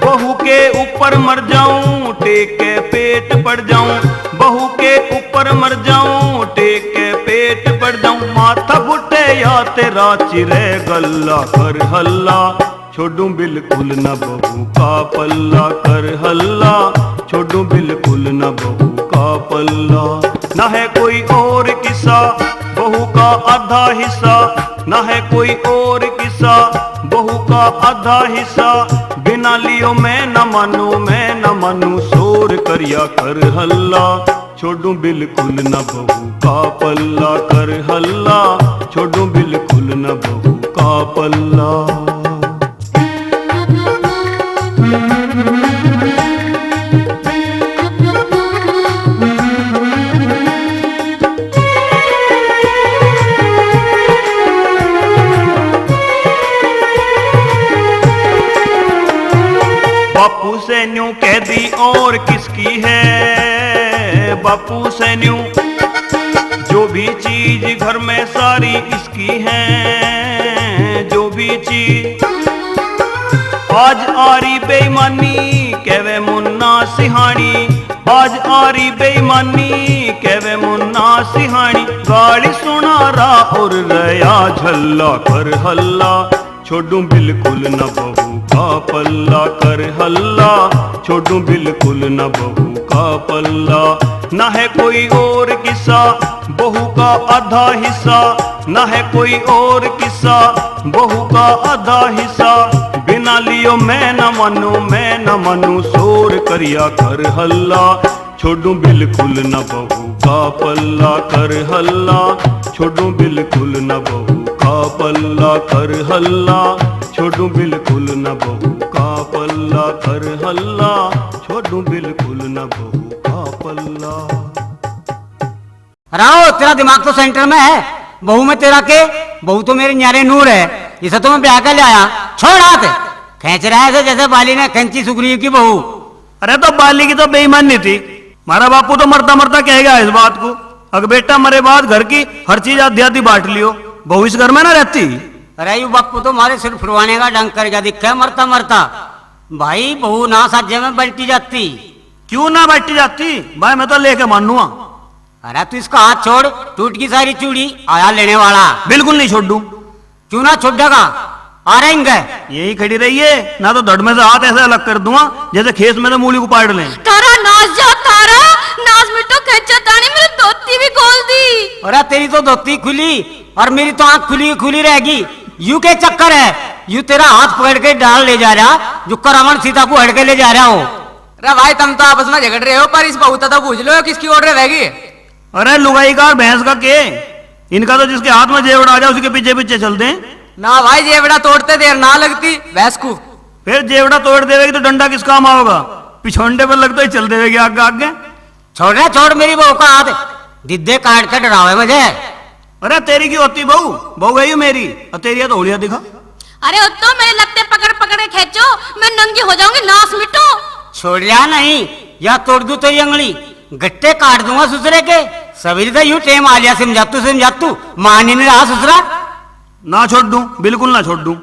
[SPEAKER 2] बहू के ऊपर मर जाऊं टेक के पेट पड़ जाऊं, बहू के ऊपर मर जाऊं टेक के पेट पड़ जाऊं, माथा फुटे या तेरा चिरे गल्ला, कर हल्ला छोड़ूं बिल्कुल न बहू का पल्ला, कर हल्ला छोड़ूं बिल्कुल न बहू का पल्ला। न है कोई और किस्सा बहू का आधा हिस्सा, न है कोई और किस्सा बहू का आधा हिस्सा, बिना लियो मैं न मानू शोर करिया कर हल्ला, छोड़ूं बिल्कुल न बहू का पल्ला, कर हल्ला छोड़ूं बिल्कुल न बहू का पल्ला। बापू से न्यू कह दी और किसकी है, बापू से न्यू जो भी चीज घर में सारी इसकी है, जो भी चीज आज आरी बेईमानी कहवे मुन्ना सिहानी, आज आरी बेईमानी कहवे मुन्ना सिहानी, गाली सुना रा और रया झल्ला, कर हल्ला छोड़ूं बिल्कुल न बहू का पल्ला, कर हल्ला छोड़ूं बिल्कुल न बहू का पल्ला। न है कोई और किस्सा बहू का आधा हिस्सा, न है कोई और किस्सा बहू का आधा हिस्सा, बिना लियो मैं न मानू शोर करिया कर हल्ला, छोड़ूं बिल्कुल न बहू का पल्ला, कर हल्ला छोड़ूं बिल्कुल न बहू का पल्ला, कर हल्ला छोड़ूं बिल्कुल न बहू का पल्ला, कर हल्ला छोड़ूं बिल्कुल न बहू का पल्ला।
[SPEAKER 1] राव तेरा दिमाग तो सेंटर में है, बहू में तेरा के, बहू तो मेरे न्यारे नूर है, इसे तो मैं ब्याह कर लाया, छोड़ हाथ, खींच रहा है जैसे बाली ने खींची सुग्रीव की बहू।
[SPEAKER 2] अरे तो बाली की तो बेईमानी थी, मारा बापू तो मरता मरता कहेगा इस बात को, अगर बेटा मरे बाद घर की हर चीज आधी आधी बांट लियो, बहू इस घर में ना रहती।
[SPEAKER 1] अरे यू बापू तो मारे सिर फुरवाने का डंग कर गया, दिखा मरता मरता भाई, बहू ना साजे में बैठी जाती।
[SPEAKER 2] क्यों ना बैठी जाती भाई, मैं तो लेके मानूंगा।
[SPEAKER 1] अरे तू इसका हाथ छोड़, टूट की सारी चूड़ी, आया लेने वाला।
[SPEAKER 2] बिल्कुल नहीं छोड़ दूं।
[SPEAKER 1] क्यों ना छोड़ेगा, आ रहेंगे।
[SPEAKER 2] यही खड़ी रहिए, ना तो धड़ में से हाथ ऐसे अलग कर दूंगा जैसे खेत में से मूली को पाड़ लें।
[SPEAKER 4] तारा नाच जा, तारा नाच मिटो, खेचा तानी मेरी धोती भी खोल दी।
[SPEAKER 1] अरे तेरी तो धोती खुली और मेरी तो आंख खुली खुली रहेगी, यू के चक्कर है, यू तेरा हाथ पकड़ के डाल ले जा रहा, जो रावण सीता को हड़के ले जा रहा हो।
[SPEAKER 3] अरे भाई तुम तो आपस में झगड़ रहे हो, पर इस बहू तो पूछ लो किसकी ऑर्डर रहेगी।
[SPEAKER 2] अरे लुगाई का और भैंस का के, इनका तो जिसके हाथ में जेवड़ा आ जाए उसके पीछे पीछे चलते हैं
[SPEAKER 3] ना भाई, जेवड़ा तोड़ते देर ना लगती भैंस को।
[SPEAKER 2] फिर जेवड़ा तोड़ देवेगी तो डंडा किस काम आओगा, पिछोंडे पर लगता ही चल देवेगी आगे आगे।
[SPEAKER 1] छोड़ मेरी बहू का हाथ, दिद्दे काट कर डरावे मुझे।
[SPEAKER 2] अरे तेरी की होती बहू, बहू है मेरी, और तेरी है तो होलिया दिखा।
[SPEAKER 4] अरे तो मेरे लगते पकड़ पकड़ के खेचो, मैं नंगी हो जाऊंगी, नाच मिटो।
[SPEAKER 1] छोड़ लिया नहीं, या तोड़ दू तेरी अंगली, गट्टे काट दूंगा ससुरे के। सवेरे तो यूं टेम आ लिया, समझा तू मान ही नहीं रहा ससुरा।
[SPEAKER 2] ना छोड़ दूं, बिल्कुल ना छोड़ दूं।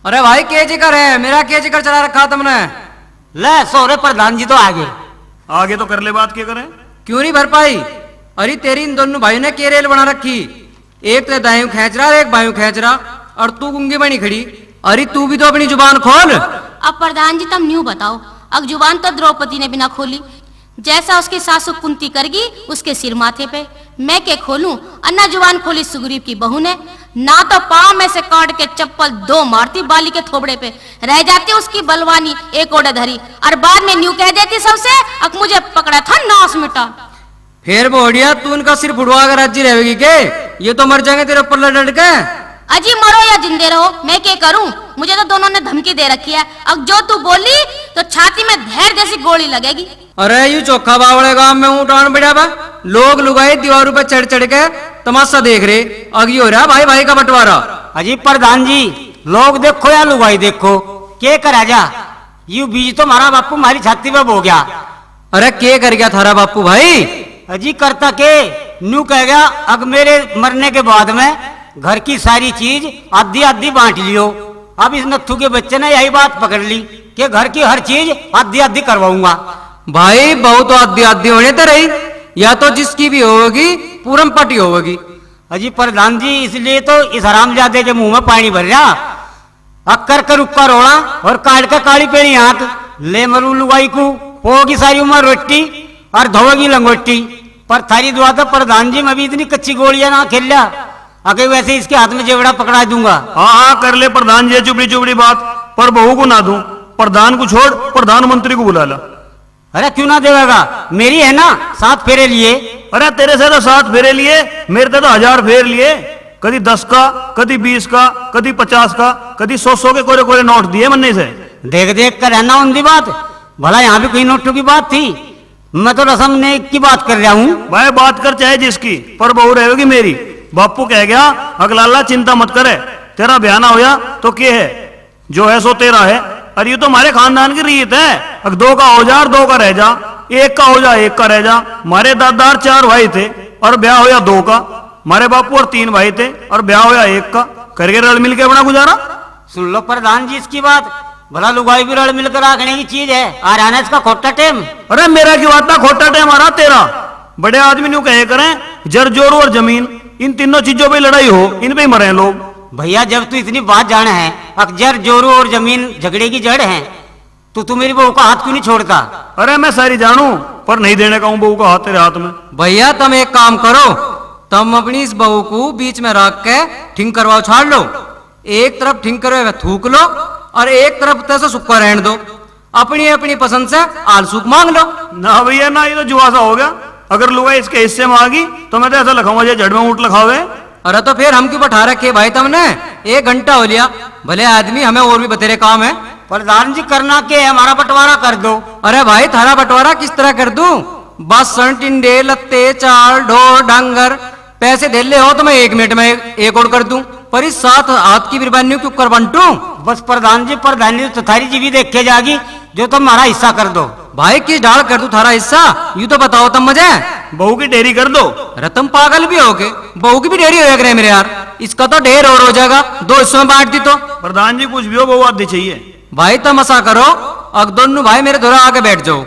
[SPEAKER 3] अरे भाई के जिक्र है, मेरा के जिक्र चला रखा तुमने।
[SPEAKER 1] ले सोरे प्रधान जी तो आगे
[SPEAKER 2] आगे तो कर ले, बात क्या करें।
[SPEAKER 3] क्यों नहीं भर पाई। अरे तेरी इन दोनों भाइयों ने के रेल बना रखी, एक तो दायूं खींच रहा एक बायूं खींच रहा, और तू गुंगी बनी खड़ी। अरे तू भी तो अपनी जुबान खोल।
[SPEAKER 4] अब प्रधान जी तुम न्यू बताओ, अब जुबान तो द्रौपदी ने बिना खोली, जैसा उसकी सासू कुंती करगी उसके सिर माथे पे, मैं के खोलूं, अन्ना जुबान खोली सुग्रीव की बहू ने, ना तो पांव में से काट के चप्पल दो मारती बाली के थोबड़े पे, रह जाती उसकी बलवानी एक ओढ़े धरी, और बाद में न्यू कह देती सबसे अब मुझे पकड़ा था नाश मिटा।
[SPEAKER 3] फिर बोढ़िया तू उनका सिर फुड़वा कर राज्य रहेगी के, ये तो मर जाएंगे तेरे ऊपर लड़ के।
[SPEAKER 4] अजी मरो या जिंदे रहो, मैं क्या करूं, मुझे तो दोनों ने धमकी दे रखी है, अब जो तू बोली तो छाती में धेर जैसी गोली लगेगी।
[SPEAKER 3] अरे यू चौखा बावड़े गांव में ऊँटान बढ़िया बा, लोग लुगाई दीवारों पे चढ़ चढ़ के तमाशा देख रहे, अगी हो रहा भाई भाई का बंटवारा।
[SPEAKER 1] अजी प्रधान जी, लोग देखो या लुगाई देखो, के करा जा, यू बीज तो मारा बापू मारी छाती पे बो गया,
[SPEAKER 3] अरे के कर गया थारा बापू भाई?
[SPEAKER 1] अजी करता के नू कह गया अब मेरे मरने के बाद में घर की सारी चीज आधी आधी बांट लियो। अब इस नत्थू के बच्चे ने यही बात पकड़ ली कि घर की हर चीज आधी आधी करवाऊंगा।
[SPEAKER 3] भाई बहू तो आधी आधी होने तो रही, या तो जिसकी भी होगी पूरम पटी होगी।
[SPEAKER 1] अजी प्रधान जी इसलिए तो इस हरामजादे के मुंह में पानी भर रहा। अक्कर कर उक्का रोड़ा और काट कर काली पेड़ी हाथ ले मरू लुगाई को होगी सारी उम्र रोटी और धोगी लंगोटी। पर थारी दुआ तो प्रधान जी मैं भी इतनी कच्ची गोलियां ना खेल लिया अगर वैसे इसके हाथ में जेवड़ा पकड़ा दूंगा।
[SPEAKER 2] हाँ हाँ कर ले प्रधान जी चुपड़ी चुपड़ी बात, पर बहू को ना दूं। प्रधान को छोड़ प्रधानमंत्री को बुला ला।
[SPEAKER 1] अरे क्यों ना देगा, मेरी है ना 7 फेरे लिए।
[SPEAKER 2] अरे तेरे से तो 7 फेरे लिए, मेरे से तो 1000 फेर लिए। कभी 10 का, कभी 20 का, कभी 50 का, कभी 100 के कोरे कोरे नोट दिए मन्ने से।
[SPEAKER 1] देख देख कर रहना उनकी बात, भला यहाँ भी कोई नोटों की बात थी? मैं तो रसम ने की बात कर रहा हूँ।
[SPEAKER 2] भाई बात कर चाहे जिसकी, पर बहू रहेगी मेरी। बापू कह गया अगलाला चिंता मत करे, तेरा ब्याह ना होया तो क्या है, जो है सो तेरा है। अरे ये तो हमारे खानदान की रीत है, अगर 2 का हो जा और 2 का रह जा, 1 का हो जा 1 का रह जा। हमारे दादार 4 भाई थे और ब्याह होया 2 का। हमारे बापू और 3 भाई थे और ब्याह होया 1 का। करके रल मिल के अपना गुजारा।
[SPEAKER 1] सुन लो प्रधान जी इसकी बात, भला लुगाई भी रल मिलकर आखने की चीज है। आ रहा इसका खोटा टेम।
[SPEAKER 2] अरे मेरा की बात ना, खोटा टेम आ रहा तेरा। बड़े आदमी न्यू कहे करें जर जोर और जमीन, इन तीनों चीजों पे लड़ाई हो इन पे ही मरे लोग।
[SPEAKER 1] भैया जब तू इतनी बात जाना है, अक्जर जोरू और जमीन झगड़े की जड़ है, तो तू मेरी बहू का हाथ क्यों नहीं छोड़ता?
[SPEAKER 2] अरे मैं सारी जानू, पर नहीं देने का हूं बहू का हाथ तेरे हाथ में।
[SPEAKER 3] भैया तुम एक काम करो, तुम अपनी इस बहू को बीच में रख के ठिंग करवाओ छाड़ लो। एक तरफ ठिंग करवे थूक लो और एक तरफ तैसे सुक्का रहने दो। अपनी अपनी पसंद से आलसूक मांग लो।
[SPEAKER 2] ना भैया ना, ये तो जुआसा हो गया। अगर लुगाई इसके हिस्से में आ गई तो मैं तो ऐसा लखाऊंगा जो जड़ में ऊँट लखावे।
[SPEAKER 3] अरे तो फिर हम क्यों बैठा रखे भाई तुमने? 1 घंटा हो लिया, भले आदमी हमें और भी बतेरे काम है।
[SPEAKER 1] प्रधान जी करना के है, हमारा बंटवारा कर दो।
[SPEAKER 3] अरे भाई थारा बंटवारा किस तरह कर दूं? बस टिंडे लत्ते चाल ढोर डांगर पैसे दे ले हो तो मैं 1 मिनट में एक और कर दूं, पर इस 7 हाथ की बिरबानी क्यों कर बंटू?
[SPEAKER 1] बस प्रधान जी प्रधानी तो थारी जी भी देखे जागी, जो तुम हमारा हिस्सा कर दो।
[SPEAKER 3] भाई किस ढाल कर दूं थारा हिस्सा, यूं तो बताओ तुम मुझे।
[SPEAKER 2] बहू की डेरी कर दो।
[SPEAKER 3] अरे तुम पागल भी हो गए, बहू की भी डेरी हो गया मेरे यार। इसका तो ढेर और हो जाएगा, 2 हिस्सों में बांट दी तो।
[SPEAKER 2] प्रधान जी कुछ भी हो, बहू आधी चाहिए।
[SPEAKER 3] भाई तमसा करो, अब दोनों भाई मेरे दोरा आके बैठ जाओ।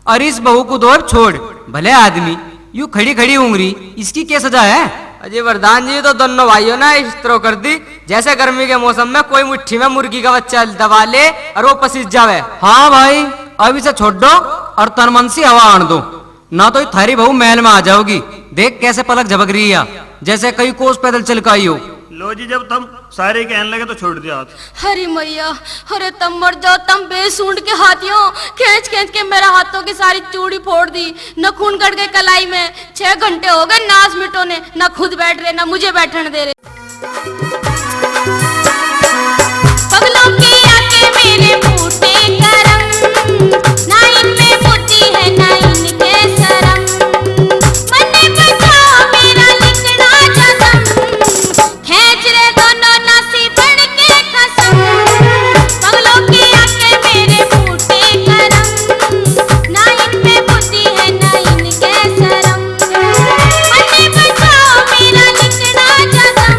[SPEAKER 3] और इस बहू को दो छोड़, भले आदमी यूं खड़ी खड़ी उंगली, इसकी क्या सजा है?
[SPEAKER 7] अजय वरदान जी तो दोनों भाइयों ने इस तरह कर दी जैसे गर्मी के मौसम में कोई मुट्ठी में मुर्गी का बच्चा दबा ले और वो पसीज जावे।
[SPEAKER 3] हाँ भाई अब इसे छोड़ दो और तन मन से हवा आन दो, ना तो थारी बहू महल में आ जाओगी। देख कैसे पलक झपक रही है, जैसे कई कोस पैदल चल के आई हो।
[SPEAKER 2] लो जी जब तुम सारे कहने लगे तो छोड़ दिया हाथ।
[SPEAKER 4] अरे मैया, अरे तुम मर जाओ, तुम बेसूंड के हाथियों, खींच खींच के मेरा हाथों की सारी चूड़ी फोड़ दी, न खून कट गए कलाई में। 6 घंटे हो गए नाच मिटो ने, न खुद बैठ रहे न मुझे बैठने दे रहे। पगलों के आके मेरे फूटे करम, ना इनमें बुद्धि है ना इनके शरम। मन्ने बचाओ मेरा लिखना जन्म, खींच रे दोनों नासी बन के कसम। पगलों के आके मेरे फूटे करम, ना इनमें बुद्धि है ना इनके शरम। मन्ने बचाओ मेरा लिखना जन्म,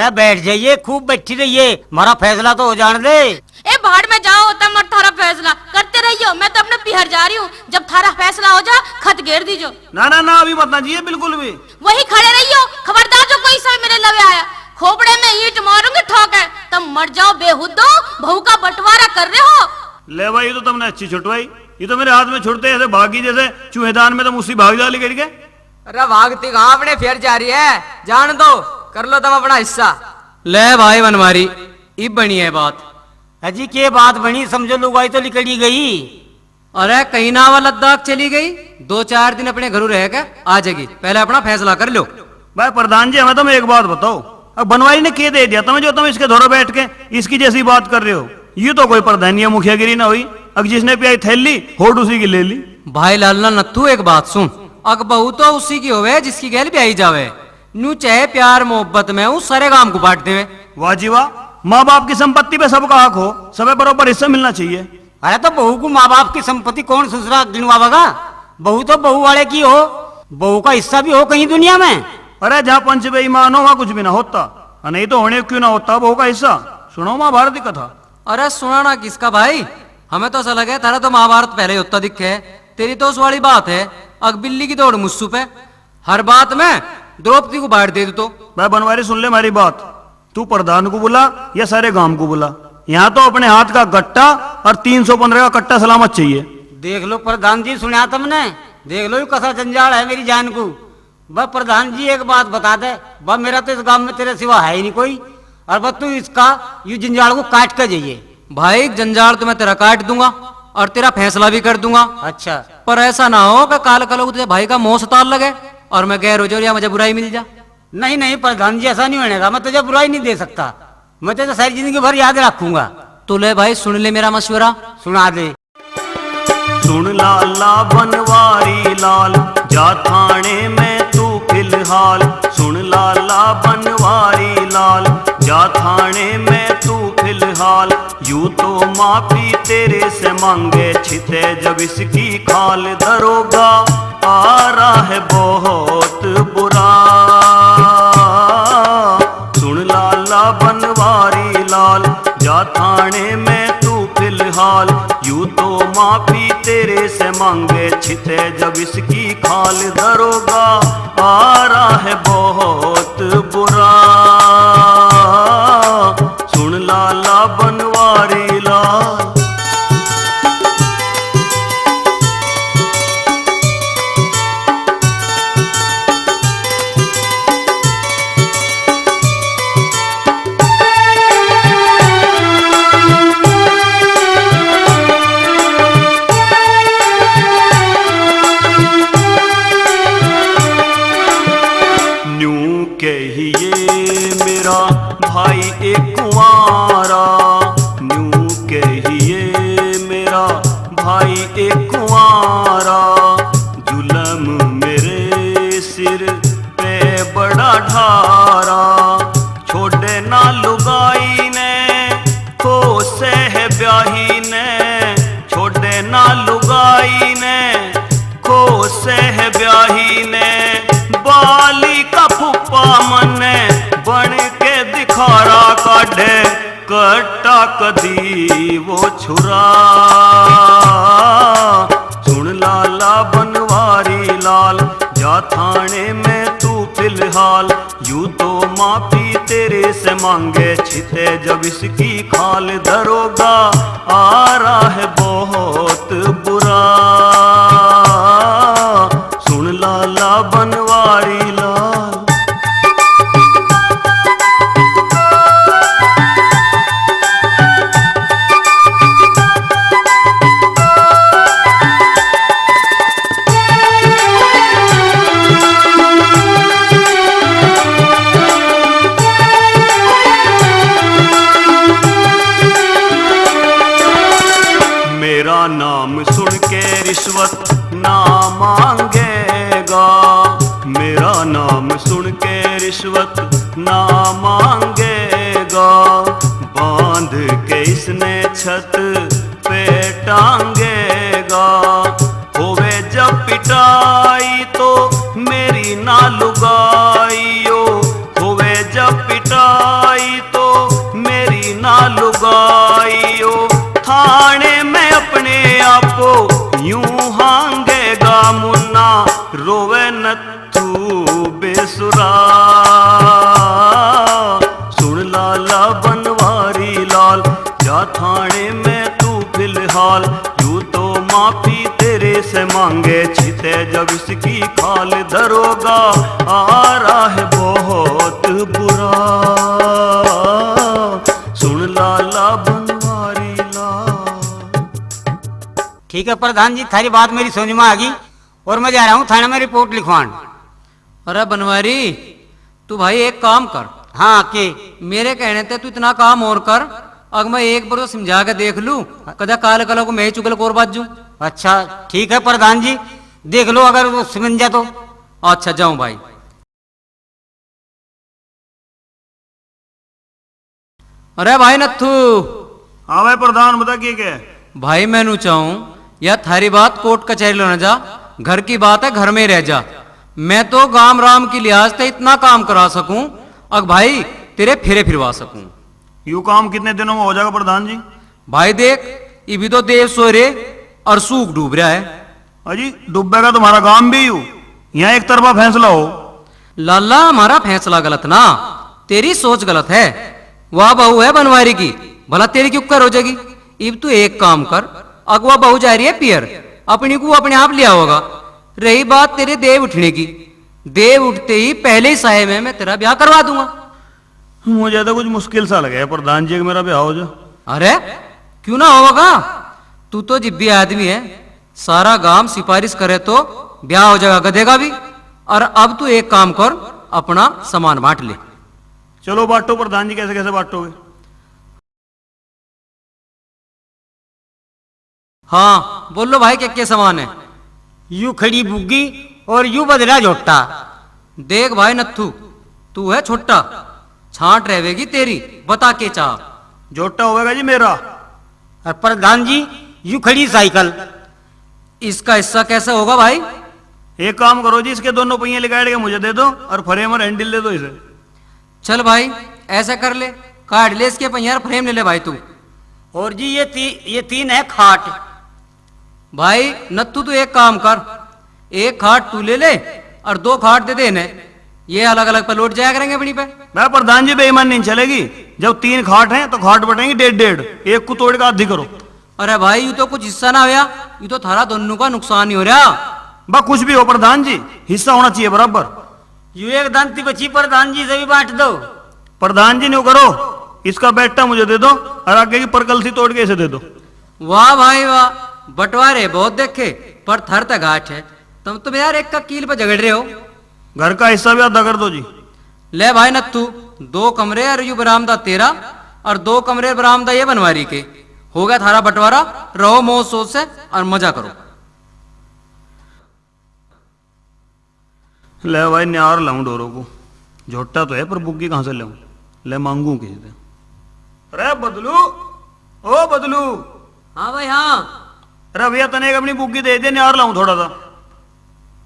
[SPEAKER 1] अरे बैठ जाइए, खूब बैठी रहिए, हमारा फैसला तो हो जाने दे।
[SPEAKER 4] ए भाड़ में जाओ होता मर थारा फैसला करते रहियो, मैं तो अपने पिहर जा रही हूँ। जब थारा फैसला हो जा खत घेर दीजो।
[SPEAKER 2] ना ना ना अभी मत ना चाहिए बिल्कुल भी।
[SPEAKER 4] वही खड़े रहियो, खबरदार जो कोई सा मेरे लवे आया खोपड़े में ईंट मारूंगी ठोक है, तब मर जाओ बेहुदो, बहू का बंटवारा कर रहे हो।
[SPEAKER 2] ले भाई ये तो तुमने अच्छी छुटवाई, ये तो मेरे हाथ में छुटते ऐसे भागी जैसे चूहेदान में तो मुझसे भाग जाली करके।
[SPEAKER 7] अरे भागती कहाँ अपने फेर जा रही है, जान दो, कर लो तुम अपना हिस्सा।
[SPEAKER 3] ले भाई बनवारी, इब बनी है बात।
[SPEAKER 1] अजी के बात बनी, समझो लुगाई तो निकली गई।
[SPEAKER 3] अरे कहीं ना वाला लद्दाख चली गई, 2-4 दिन अपने घरों रह के आ जाएगी, पहले अपना फैसला कर लो।
[SPEAKER 2] भाई प्रधान जी हमें तुम एक बात बताओ, अब बनवारी ने के दे दिया तुम्हें जो तुम इसके धोरो बैठ के इसकी जैसी बात कर रहे हो? ये तो कोई प्रधानी मुखियागिरी ना हुई, अब जिसने पियाई थैली होड़ उसी की ले ली।
[SPEAKER 3] भाई लालना नत्थू एक बात सुन, अक बहू तो उसी की होवे जिसकी गैल भी आई जावे, नू चाहे प्यार मोहब्बत में उस सारे काम को बांट देवे।
[SPEAKER 2] वाह जी वाह, माँ बाप की संपत्ति पे सबका हक हो, सबे बराबर हिस्सा मिलना चाहिए।
[SPEAKER 1] अरे तो बहू को माँ बाप की संपत्ति कौन ससुरा गिनवावेगा? बहू तो बहू वाले की हो, बहू का हिस्सा भी हो कहीं दुनिया में।
[SPEAKER 2] अरे जहाँ पंच बेईमान हो वहाँ कुछ भी ना होता, और नहीं तो होने क्यों ना होता बहू का हिस्सा। सुनो महाभारत की कथा।
[SPEAKER 3] अरे सुना ना किसका भाई, हमें तो ऐसा लगे तारा तो महाभारत पहले ही होता दिखे, तेरी तो उस वाली बात है, अग बिल्ली की दौड़ मुस्सू पे, हर बात में द्रौपदी को बांट दे तो।
[SPEAKER 2] भाई बनवारी सुन ले हमारी बात, तू प्रधान को बुला या सारे गांव को बुला, यहाँ तो अपने हाथ का गट्टा और 315 का कट्टा सलामत चाहिए।
[SPEAKER 1] देख लो प्रधान जी, सुना तुमने, देख लो ये कसा जंजाल है मेरी जान को। बस प्रधान जी एक बात बता दे, बस मेरा तो इस गांव में तेरे सिवा है ही नहीं कोई, और बस तू इसका ये जंजाल को काट कर जाइए।
[SPEAKER 3] भाई जंजाल तो मैं तेरा काट दूंगा और तेरा फैसला भी कर दूंगा।
[SPEAKER 1] अच्छा,
[SPEAKER 3] पर ऐसा ना हो कि काल कल तुझे भाई का मोह सताल लगे और मैं गैर हो जाऊं या मुझे बुराई मिल जा।
[SPEAKER 1] नहीं नहीं प्रधान जी, ऐसा नहीं होनेगा, मैं तुझे बुराई नहीं दे सकता, मैं तुझे सारी जिंदगी भर याद रखूंगा।
[SPEAKER 3] तो ले भाई सुन ले मेरा मशवरा,
[SPEAKER 1] सुना दे।
[SPEAKER 2] सुन लाला बनवारी लाल, जा थाने में तू फिलहाल। सुन लाला बनवारी लाल, जा थाने में तू फिलहाल। यूं तो माफी तेरे से मांगे छिते जब इसकी खाल। दरोगा आ रहा है बहुत बुरा, सुन लाला बनवारी लाल, जा थाने में तू फिलहाल। यूं तो माफी तेरे से मांगे छिते जब इसकी खाल। दरोगा आ रहा है बहुत बुरा, सुन लाला बनवारी लाल। भाई एक कुंवारा, न्यू कहिए मेरा भाई एक कुंवारा। जुलम मेरे सिर पे बड़ा ढारा, छोड़े ना लुगाई ने को से है ब्याही ने। छोड़े ना लुगाई ने को से है ब्याही ने। बाली का फुप्पा मने बन के दिखारा काढ़े, कट्टा कदी वो छुरा। सुन लाला बनवारी लाल, जा थाने में तू फिलहाल। यूं तो माफी तेरे से मांगे छिते जब इसकी खाल। दरोगा आ रहा है बहुत बुरा, सुन लाला बनवारी लाल। मेरा नाम सुन के रिश्वत ना मांगेगा। मेरा नाम सुन के रिश्वत ना मांगेगा। बांध के इसने छत पे टांगेगा। होवे जब पिटाई तो मेरी ना लुगाइयो। होवे जब पिटाई जब इसकी खाल धरोगा आ रहा है बहुत बुरा। सुन लाला बनवारी लाल।
[SPEAKER 1] ठीक है प्रधान जी, थारी बात मेरी समझ में आ गई और मैं जा रहा हूँ थाने में रिपोर्ट लिखवान।
[SPEAKER 3] अरे बनवारी, तू भाई एक काम कर।
[SPEAKER 1] हाँ के
[SPEAKER 3] मेरे कहने ते तू इतना काम और कर, अगर मैं एक बार तो समझा के देख लूं, कदा काल कला को मैं चुगल कोर बाजू।
[SPEAKER 1] अच्छा ठीक है प्रधान जी, देख लो अगर वो समझ जा तो।
[SPEAKER 3] अच्छा जाऊं भाई। अरे भाई नथु।
[SPEAKER 2] हाँ भाई प्रधान, बता क्या है?
[SPEAKER 3] भाई मैं नू चाहूं या थारी बात कोर्ट कचहरी लो न जा, घर की बात है घर में रह जा। मैं तो गाम राम की लिहाज से इतना काम करा सकूं, अग भाई तेरे फेरे फिरवा सकूं।
[SPEAKER 2] यू काम कितने दिनों में हो जाएगा प्रधान जी?
[SPEAKER 3] भाई देख, ये भी तो देव सोरे और सूख डूब रहा है।
[SPEAKER 2] अजी डूबेगा तुम्हारा काम भी यू, यहाँ एक तरफा फैसला हो।
[SPEAKER 3] लाला हमारा फैसला गलत ना, तेरी सोच गलत है। वह बहू है बनवारी की, भला तेरी क्यों कर हो जाएगी। इब तू एक काम कर, अगवा बहू जा रही है पियर, अपनी को अपने आप लिया होगा। रही बात तेरे देव उठने की, देव उठते ही पहले ही साय में मैं तेरा ब्याह करवा दूंगा।
[SPEAKER 2] मुझे तो कुछ मुश्किल सा लगा है प्रधान जी कि मेरा ब्याह हो जाए।
[SPEAKER 3] अरे क्यों ना होगा, तू तो जिब्बी आदमी है, सारा गांव सिफारिश करे तो ब्याह हो जाएगा गधे का भी। और अब तू एक काम कर, अपना सामान बांट ले।
[SPEAKER 2] चलो बांटो प्रधान जी, कैसे कैसे बांटोगे?
[SPEAKER 3] हाँ बोलो भाई, क्या क्या सामान है?
[SPEAKER 1] यू खड़ी बुग्गी और यू बदला जोटा।
[SPEAKER 3] देख भाई नथु, तू है छोटा, छांट रहेगी तेरी, बता के चाह।
[SPEAKER 2] जोटा होगा जी मेरा।
[SPEAKER 1] और प्रधान जी यू खड़ी साइकिल।
[SPEAKER 3] इसका हिस्सा कैसे होगा भाई?
[SPEAKER 2] एक काम करो जी, इसके दोनों पहिए निकाल के मुझे दे दो और फ्रेम और हैंडल दे दो इसे।
[SPEAKER 3] चल भाई ऐसा कर ले, काट ले इसके पहिया और फ्रेम ले ले भाई तू।
[SPEAKER 1] और जी ये तीन है खाट।
[SPEAKER 3] भाई नत्थू तू एक काम कर, एक खाट तू ले ले और दो खाट दे देने, ये अलग अलग पे लौट जाया करेंगे अपनी पे।
[SPEAKER 2] मैं प्रधान जी बेईमान नहीं चलेगी, जब तीन खाट हैं तो खाट बटेंगी 1.5, एक को तोड़ के आधी करो।
[SPEAKER 3] अरे भाई ये तो कुछ हिस्सा ना होया, ये तो थारा दोनों का नुकसान ही हो रहा।
[SPEAKER 2] बा कुछ भी हो प्रधान जी, हिस्सा होना चाहिए बराबर।
[SPEAKER 1] यू एक दांती बची, प्रधान जी से भी बांट दो।
[SPEAKER 2] प्रधान जी नहीं करो, इसका बैठा मुझे दे दो और आगे की परकलसी तोड़ के इसे दे दो।
[SPEAKER 3] वाह भाई वाह, बंटवारे बहुत देखे पर थर तक घाट है। तुम यार एक का कील पे झगड़ रहे हो।
[SPEAKER 2] घर का हिस्सा भी आधा कर दो जी।
[SPEAKER 3] ले भाई नत्थू, 2 कमरे और यू बरामदा तेरा और 2 कमरे बरामदा ये बनवारी के, हो गया थारा बंटवारा। रहो मौज सोच से और मजा करो।
[SPEAKER 2] ले भाई न्यार लाऊं डोरों को, झोटा तो है पर बुग्गी कहां से लाऊं? ले मांगू किसी से। अरे बदलू, ओ बदलू।
[SPEAKER 3] हाँ भाई हाँ।
[SPEAKER 2] अरे भैया तने अपनी बुग्गी दे दे, न्यार लाऊं थोड़ा सा।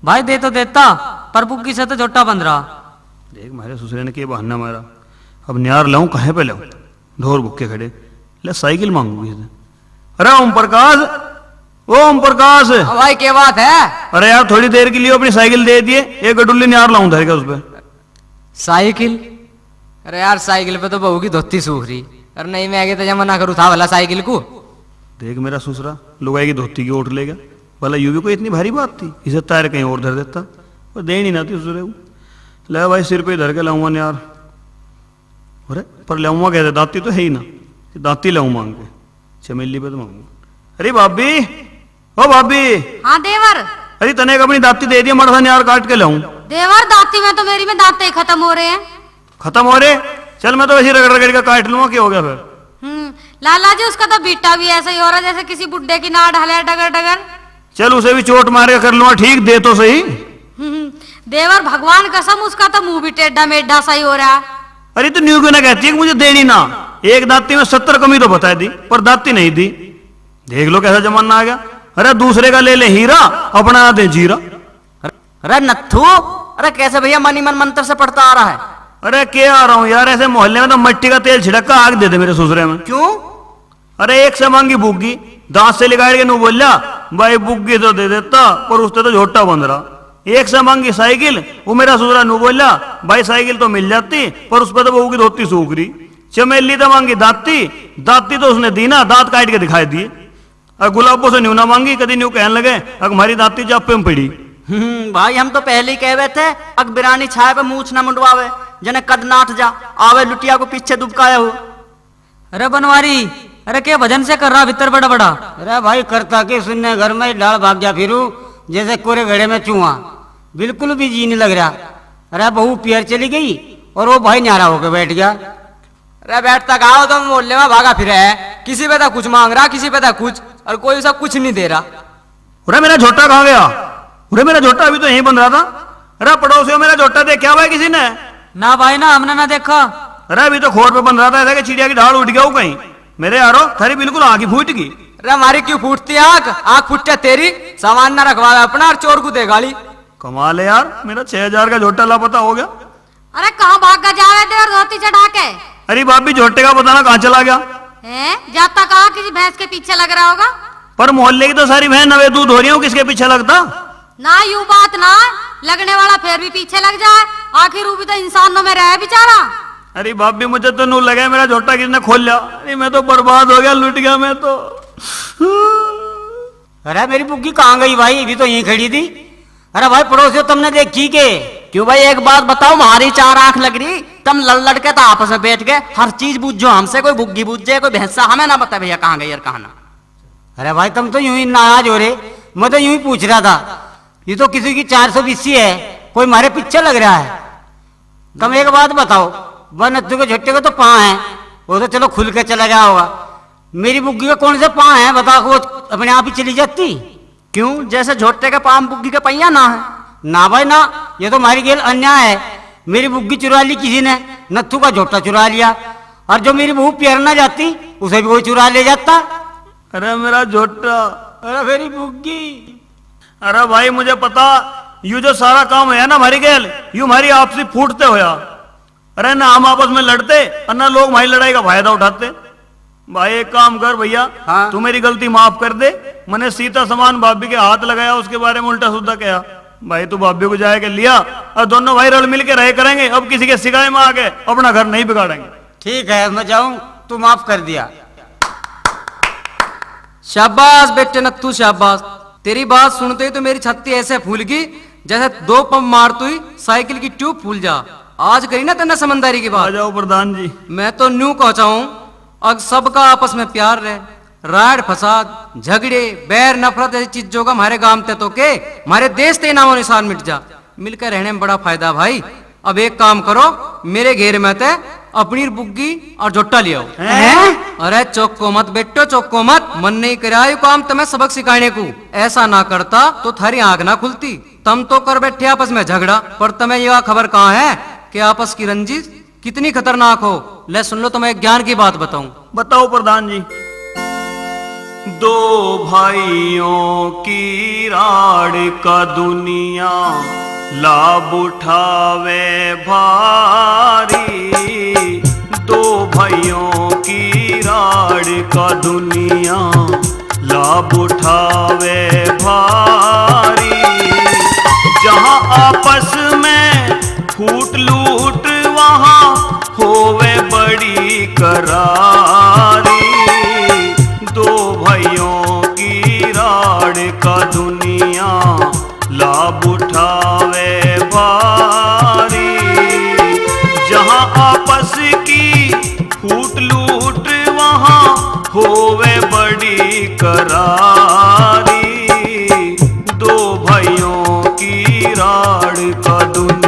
[SPEAKER 3] भाई दे तो देता, पर बुग्गी से तो झोटा बंध रहा।
[SPEAKER 2] देख मारे ससुरे ने के बहाना मारा, अब न्यार लाऊं कहे पे लाऊं? ढोर बुक्के खड़े, ले साइकिल मांगू किसी से। अरे ओम प्रकाश, ओ ओम प्रकाश।
[SPEAKER 3] भाई क्या बात है?
[SPEAKER 2] अरे यार थोड़ी देर के लिए अपनी साइकिल दे दिए, एक गडुल्ली न्यार लाऊं धर के उस पे।
[SPEAKER 7] साइकिल? अरे यार साइकिल पे तो बहू की धोती सूख रही, अरे नहीं मैं आगे तो जमा ना करूँ था भला साइकिल को।
[SPEAKER 2] देख मेरा ससुरा लुगाई की धोती की ओट लेगा, भला यू भी कोई इतनी भारी बात थी? इसे तार कहीं और धर देता, वो दे नहीं ना थी ससुरे को। ले भाई सिर पे धर के लाऊंगा न्यार। अरे पर लाऊंगा कैसे, दाती तो है ही ना, दाती लाऊं मांग के, चमेली पे तो मांगू। अरे भाभी, ओ भाभी।
[SPEAKER 4] हाँ देवर।
[SPEAKER 2] अरे तने अपनी दाती दे दिया, मरसा न्यार काट के लाऊं।
[SPEAKER 4] देवर दाती में तो मेरी में दांते ही खत्म हो रहे हैं।
[SPEAKER 2] खत्म हो रहे? चल मैं तो वैसे रगड़ रगड़ के काट लूंगा, क्या हो गया फिर?
[SPEAKER 4] लाला जी उसका तो बीटा भी ऐसा ही हो रहा जैसे किसी बुड्ढे की नाड़ हले डगर डगर।
[SPEAKER 2] चल उसे भी चोट मार के कर लूंगा ठीक, दे तो सही।
[SPEAKER 4] देवर भगवान कसम उसका तो मुंह भी टेढ़ा मेढ़ा सा ही हो रहा।
[SPEAKER 2] अरे तो न्यू क्यों ना कहती है कि मुझे देनी ना? एक दाती में 70 कमी तो बता दी, पर दाती नहीं दी। देख लो कैसा जमाना आ गया। अरे दूसरे का ले ले हीरा, अपना दे जीरा।
[SPEAKER 5] अरे नत्थू, अरे कैसे भैया मनी मन मंत्र से पढ़ता आ रहा है?
[SPEAKER 2] अरे क्या आ रहा हूँ यार, ऐसे मोहल्ले में तो मिट्टी का तेल छिड़क का आग दे दे मेरे ससुरे में।
[SPEAKER 5] क्यों?
[SPEAKER 2] अरे एक से मांगी बुग्गी, दांत से लिगाड़ के नू बोलिया भाई बुग्गी तो दे देता, पर उससे तो झोटा बंध रहा। एक से मांगी साइकिल, वो मेरा ससुरा नू बोलिया भाई साइकिल तो मिल जाती, पर उस पर तो बहू की धोती सूख रही। चमेली तो मांगी दाती, दाती तो उसने दी ना, दांत काट के दिखाई दिए। और गुलाबों से न्यू ना मांगी, कभी न्यू कहने लगे अगर हमारी दाती जापे में पड़ी।
[SPEAKER 5] भाई हम तो पहले ही कह रहे थे अकबरानी छाए पे मूछ ना मुंडवावे जने कद नाट जा आवे लुटिया को पीछे दुबकाया हो।
[SPEAKER 7] अरे बनवारी, अरे क्या भजन से कर रहा भीतर बड़ा बड़ा?
[SPEAKER 1] अरे भाई करता के सुनने घर में डाल भाग जा फिरू जैसे कोरे घड़े में चूहा, बिल्कुल भी जी नहीं लग रहा। अरे बहू पियर चली गई और वो भाई न्यारा होके बैठ गया।
[SPEAKER 7] अरे बैठता कहा तो मोहल्ले में भागा फिर है, किसी पे था कुछ मांग रहा, किसी पे था कुछ, और कोई सब कुछ नहीं दे रहा।
[SPEAKER 2] अरे मेरा झोटा कहाँ गया? अरे मेरा झोटा अभी तो यहीं बन रहा था। अरे पड़ोसियों मेरा झोटा देखा हुआ है किसी ने?
[SPEAKER 7] ना भाई ना, हमने ना देखा।
[SPEAKER 2] अरे अभी तो खोर पे बन रहा था, ऐसा कि चिड़िया की ढाल उठ गया हो कहीं। मेरे यारो थारी बिल्कुल आँख ही फूट गई।
[SPEAKER 7] अरे हमारी क्यों फूटती आंख? आंख फूटते तेरी, सामान ना रखवा अपना और चोर को दे गाली।
[SPEAKER 2] कमाल है यार, मेरा 6000 का झोटा लापता हो गया।
[SPEAKER 4] अरे कहाँ भाग कर जा रहे थे और धोती चढ़ा के?
[SPEAKER 2] अरे भाभी झोटे का बताना कहाँ चला गया?
[SPEAKER 4] हैं? जाता कहा किसी भैंस के पीछे लग रहा होगा।
[SPEAKER 2] पर मोहल्ले की तो सारी बहन नवे दूध हो रही हूँ, किसके पीछे लगता?
[SPEAKER 4] ना यूं बात ना, लगने वाला फिर भी पीछे लग जाए, आखिर वो भी तो इंसानों में रहे बेचारा।
[SPEAKER 2] अरे भाभी मुझे तो नू लगा मेरा झोटा किसने खोल लिया। अरे मैं तो बर्बाद हो गया, लुट गया मैं तो।
[SPEAKER 1] अरे मेरी बुग्गी कहाँ गई भाई? अभी तो यहीं खड़ी थी। अरे भाई पड़ोसियों तुमने देखी के?
[SPEAKER 5] क्यों भाई एक बात बताओ, हमारी 4 आंख लग रही, तुम लड़ के तो आपस में बैठ गए, हर चीज बूझो हमसे, कोई बुग्गी बूझे कोई भैंसा, हमें ना बता भैया कहाँ गई और कहाँ ना।
[SPEAKER 1] अरे भाई तुम तो यूं ही नाराज हो रहे, मैं तो यूं ही पूछ रहा था। ये तो किसी की 420 है, कोई मारे पीछे लग रहा है। तुम एक बात बताओ, नत्थू के झट्टे को तो पाँव है, वो तो चलो खुल के चला गया होगा। मेरी बुग्गी के कौन से पाँव है बता, वो अपने आप ही चली जाती।
[SPEAKER 5] क्यों, जैसे झोटे के पाम बुग्गी के पहिया ना है?
[SPEAKER 1] ना भाई ना, ये तो हमारी गेल अन्याय है। मेरी बुग्गी चुरा ली किसी ने, नत्थू का झोटा चुरा लिया, और जो मेरी बहू पैर ना जाती उसे भी कोई चुरा ले जाता।
[SPEAKER 2] अरे मेरा झोटा,
[SPEAKER 1] अरे मेरी बुग्गी।
[SPEAKER 2] अरे भाई मुझे पता, यू जो सारा काम है ना हमारी गेल, यू हमारी आपसी फूटते होया। अरे ना हम आपस में लड़ते और ना लोग हमारी लड़ाई का फायदा उठाते। भाई एक काम कर भैया,
[SPEAKER 1] हाँ?
[SPEAKER 2] तू मेरी गलती माफ कर दे। मैंने सीता समान भाभी के हाथ लगाया, उसके बारे में उल्टा सुद्धा कहा। भाई तू भाभी को जाके लिया और दोनों भाई रल मिल के रहे करेंगे, अब किसी के सिगाए में आके अपना घर नहीं बिगाड़ेंगे।
[SPEAKER 1] ठीक है मैं जाऊं, तू माफ कर दिया।
[SPEAKER 3] शाबाश बेटे नत्थू शाबाश, तेरी बात सुनते ही तो मेरी छत्ती ऐसे फूल गई जैसे 2 पंप मारते ही साइकिल की ट्यूब फूल जा। आज करी ना तेने समझदारी की
[SPEAKER 2] आ
[SPEAKER 3] बात।
[SPEAKER 2] जाओ प्रधान जी।
[SPEAKER 3] मैं तो न्यू कहूँ, अब सबका आपस में प्यार रहे, राड फसाद झगड़े बैर नफरत ऐसी चीजों का हमारे गांव ते तो के हमारे देश ते नामो निशान मिट जा। मिलकर रहने में बड़ा फायदा भाई। अब एक काम करो, मेरे घेर में ते अपनी बुग्गी और झोटा ले आओ। अरे चौको मत बेटो, चौको मत, मन नहीं करा ये काम तुम्हें सबक सिखाने को। ऐसा ना करता तो थारी आंख ना खुलती। तुम तो कर बैठे आपस में झगड़ा, पर तुम्हें यह खबर कहाँ है कि आपस की रंजिश कितनी खतरनाक हो। ले सुन लो, तुम्हें ज्ञान की बात बताऊं।
[SPEAKER 2] बताओ प्रधान जी। 2 भाइयों की राड़ का दुनिया लाभ उठावे भारी। 2 भाइयों की राड़ का दुनिया लाभ उठावे भारी। जहां आपस में फूट लूट वहां होवे बड़ी करारी। 2 भाइयों की राड़ का दुनिया लाभ उठावे भारी। जहां आपस की फूट लूट वहां होवे बड़ी करारी। 2 भाइयों की राड़ का दुनिया।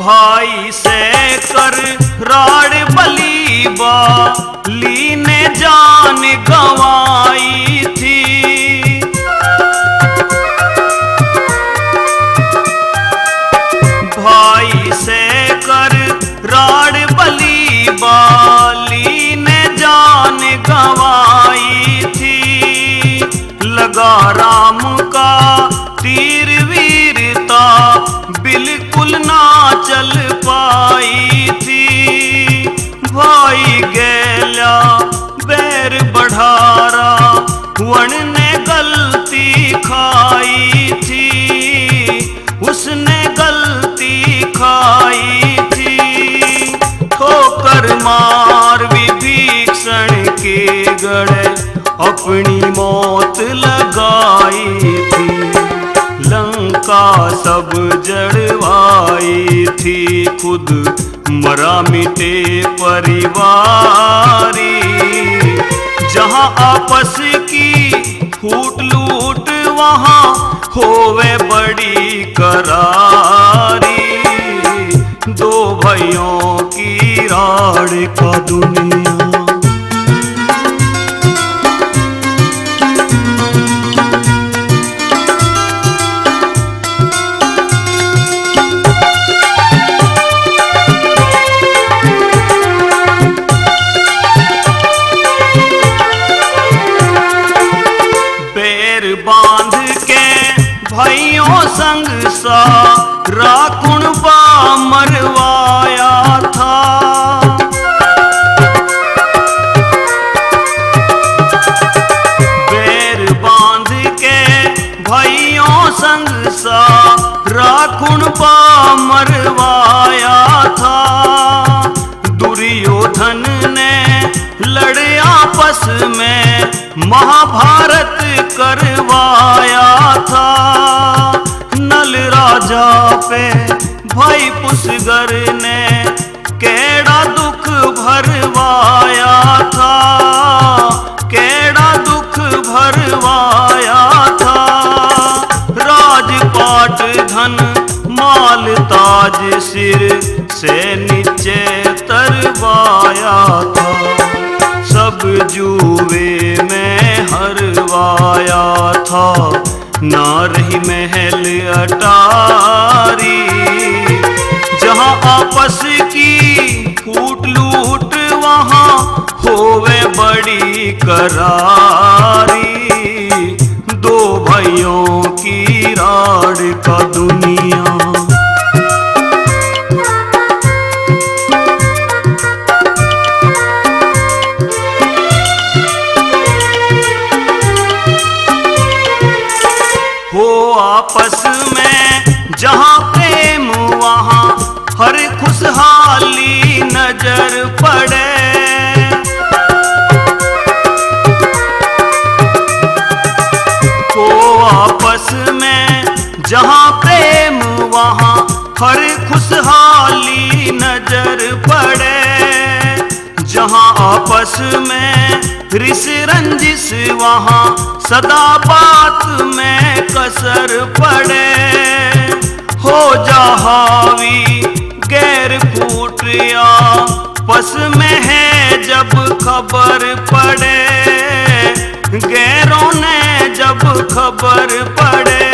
[SPEAKER 2] भाई से कर राड़ बली बाली ने जान गंवाई थी। भाई से कर राड़ बली बाली ने जान गंवाई थी। लगा राम का तीर वीरता बिल्कुल ना चल पाई थी। भाई गेला बैर बढ़ारा वन ने गलती खाई थी, उसने गलती खाई थी। ठोकर मार विभीषण के गड़े अपनी मौत लगाई थी। लंका सब जड़वाई थी, खुद मरा मिटे परिवारी। जहां आपस की फूट लूट वहां होवे बड़ी करारी। दो भाइयों की राड़ का दुनिया। बांध के भाइयों संग सा राकुण बा मरवाया था। बैर बांध के भाइयों संग सा राकुण बा मरवाया था। दुर्योधन ने लड़े आपस में महाभारत करवाया था। नल राजा पे भाई पुष्कर ने केड़ा दुख भरवाया था, केड़ा दुख भरवाया था। राजपाट धन माल ताज सिर से नीचे तरवाया था। सब जुए में हरवाया था, ना रही महल अटारी। जहां आपस की फूट लूट वहां होवे बड़ी करारी। दो भाइयों की राड़ का दुनिया। हो आपस में जहां प्रेम वहां हर खुशहाली नजर पड़े। हो आपस में जहां प्रेम वहां हर खुशहाली नजर पड़े। जहां आपस में रिस रंजिश वहां सदा बात में कसर पड़े। हो जा हावी गैर फूट आपस में है जब खबर पड़े। गैरों ने जब खबर पड़े।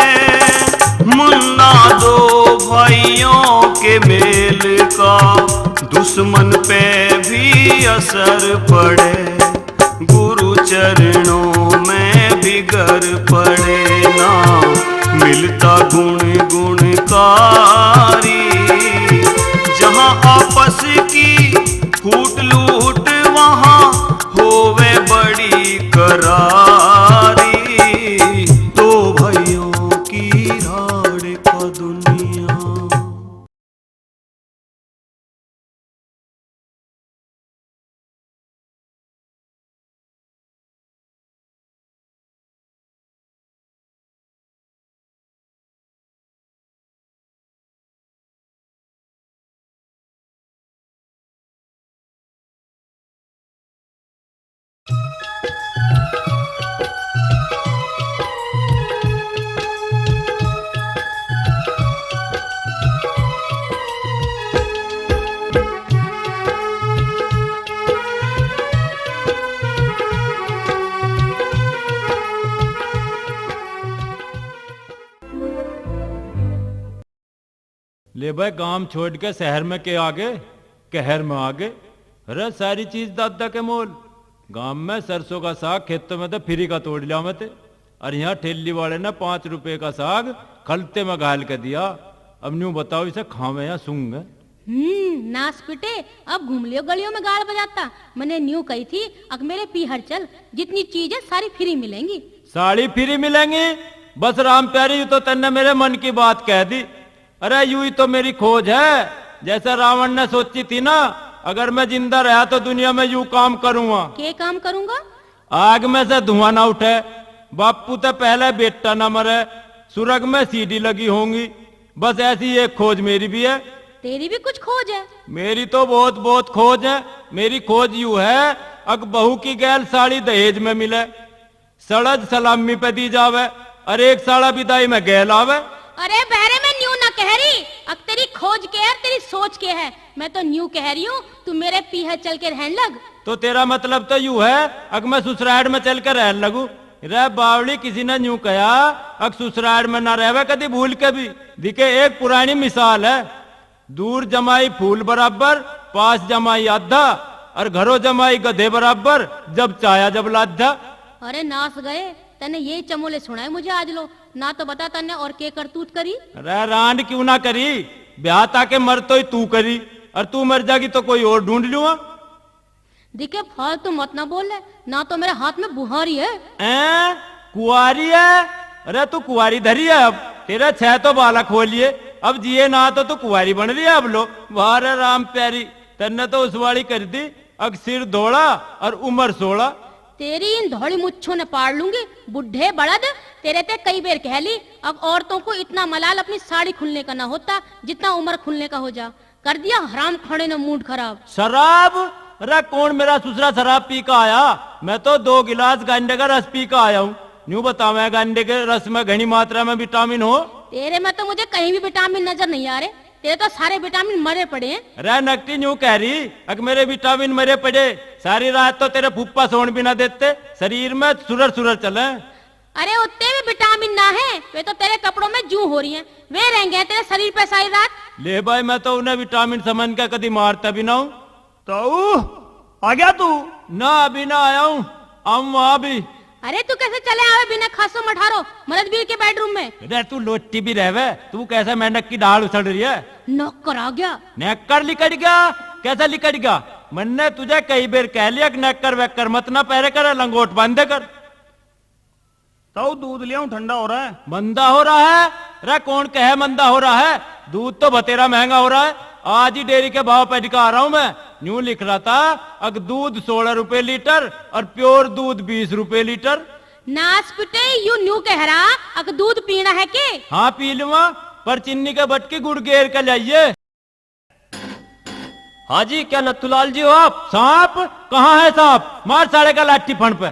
[SPEAKER 2] मुन्ना दो भाइयों के मेल का दुश्मन पे भी असर पड़े। गुरु चरणों में बिगर पड़े ना मिलता गुण गुणकारी। जहां आपस की फूट लूट वहां होवे बड़ी करारी। दो भाइयों की राड़ का दुनिया।
[SPEAKER 8] ले भाई गांव छोड़ के शहर में के आगे कहर में आगे। अरे सारी चीज दादा के मोल। गांव में सरसों का साग खेतों में तो फ्री का तोड़ लिया मैं। और यहाँ ठेली वाले ने 5 रुपए का साग खलते में घाल के दिया। अब न्यू बताओ इसे खावे या सूंग।
[SPEAKER 4] नास पिटे अब घूम लियो गलियों में गाड़ बजाता। मैंने न्यू कही थी अब मेरे पीहर चल, जितनी चीजें सारी फ्री मिलेंगी।
[SPEAKER 8] साड़ी फ्री मिलेंगी? बस राम प्यारी, तो तेने मेरे मन की बात कह दी। अरे यूं ही तो मेरी खोज है, जैसे रावण ने सोची थी ना, अगर मैं जिंदा रहा तो दुनिया में यूं काम करूंगा।
[SPEAKER 4] के काम करूंगा?
[SPEAKER 8] आग में से धुआं ना उठे, बापू तो पहले बेटा ना मरे, सुरग में सीढ़ी लगी होंगी। बस ऐसी एक खोज मेरी भी है।
[SPEAKER 4] तेरी भी कुछ खोज है?
[SPEAKER 8] मेरी तो बहुत बहुत खोज है। मेरी खोज यूं है, अग बहू की गैल साड़ी दहेज में मिले, सड़ज सलामी पे दी जावे, और एक साड़ा विदाई में गैल आवे।
[SPEAKER 4] अरे बहरे में न्यू ना कह रही, अब तेरी खोज के है, तेरी सोच के है। मैं तो न्यू कह रही हूँ, तू मेरे पीछे चल के रहने लग।
[SPEAKER 8] तो तेरा मतलब तो यूं है, अग मैं ससुराल में चल कर रहने लगू। रे बावली, किसी ने यूं कहा, अग ससुराल में ना रहवे कभी भूल के भी। दिखे एक पुरानी मिसाल है, दूर जमाई फूल बराबर, पास जमाई आधा, और घरों जमाई गधे बराबर, जब चाया जब लाधा।
[SPEAKER 4] अरे नास गए, तने यही चमोले सुनाए मुझे आज लो, ना तो बता तने और के करतूत करी।
[SPEAKER 8] अरे रांड क्यों ना करी, ब्याह ताके मर तो ही तू करी, और तू मर जागी तो कोई और ढूंढ लूंगा।
[SPEAKER 4] दिखे फालतू मत ना बोल, ना तो मेरे हाथ में बुहारी है।
[SPEAKER 8] कुआरी है? अरे तू कुआरी धरी है अब, तेरा 6 तो बाला खोलिए, अब जिए ना तो तू कुआरी बन रही है अब लो। वाह रे राम प्यारी, तेने तो उसवाड़ी कर दी, अब सिर धोड़ा और उम्र 16।
[SPEAKER 4] तेरी इन धौड़ी मुच्छों ने पाड़ लूंगी, बुढ़े बड़द। तेरे ते कई बेर कह ली, अब औरतों को इतना मलाल अपनी साड़ी खुलने का ना होता जितना उम्र खुलने का हो जा। कर दिया हराम खड़े ने मूड खराब।
[SPEAKER 8] शराब? अरे कौन मेरा ससुरा शराब पी का आया? मैं तो 2 गिलास गांडे का रस पी का आया हूँ। न्यू बताओ, गांडे के रस में घनी मात्रा में विटामिन हो?
[SPEAKER 4] तेरे में तो मुझे कहीं भी विटामिन नजर नहीं आ रहे, तेरे तो सारे विटामिन मरे पड़े हैं।
[SPEAKER 8] अरे नकटी न्यू कह रही, अगर मेरे विटामिन मरे पड़े, सारी रात तो तेरे फूफा सोन भी ना देते, शरीर में सुरर सुरर चले।
[SPEAKER 4] अरे उतने भी विटामिन ना है, वे तो तेरे कपड़ों में जू हो रही हैं, वे रहेंगे तेरे शरीर पे सारी रात।
[SPEAKER 8] ले भाई, मैं तो उन्हें विटामिन समझ के कभी मारता भी ना हूँ।
[SPEAKER 2] तो आ गया तू?
[SPEAKER 8] ना अभी ना आया हूँ, आऊँ वहां भी।
[SPEAKER 4] अरे तू कैसे चले आवे बिना खासो मठारो मददबीर के बेडरूम में?
[SPEAKER 8] अरे तू लोटी भी रहवे, तू कैसे मेंढक की डाल उछल रही है?
[SPEAKER 4] नौकर आ गया।
[SPEAKER 8] नेकर लिकट गया? कैसा लिकट गया? मैंने तुझे कई बार कह लिया कि नेकर वेकर मत ना पहरे कर, लंगोट बांधे कर।
[SPEAKER 2] तो दूध लिया हूं, ठंडा हो रहा है।
[SPEAKER 8] मंदा हो रहा है? अरे कौन कहे मंदा हो रहा है? दूध तो बतेरा महंगा हो रहा है। आज ही डेयरी के भाव पे दिखा रहा हूं मैं, न्यू लिख रहा था, अगर दूध 16 रुपए लीटर और प्योर दूध 20 रुपए लीटर।
[SPEAKER 4] नास पिटे, यू न्यू कह रहा, अगर दूध पीना है के?
[SPEAKER 8] हाँ पी लूंगा, पर चिन्नी के बटकी गुड़ गेर कर लाइए।
[SPEAKER 5] हाँ जी, क्या नथुलाल जी हो आप?
[SPEAKER 8] सांप? कहाँ है सांप? मार साड़े का लाठी फण पे।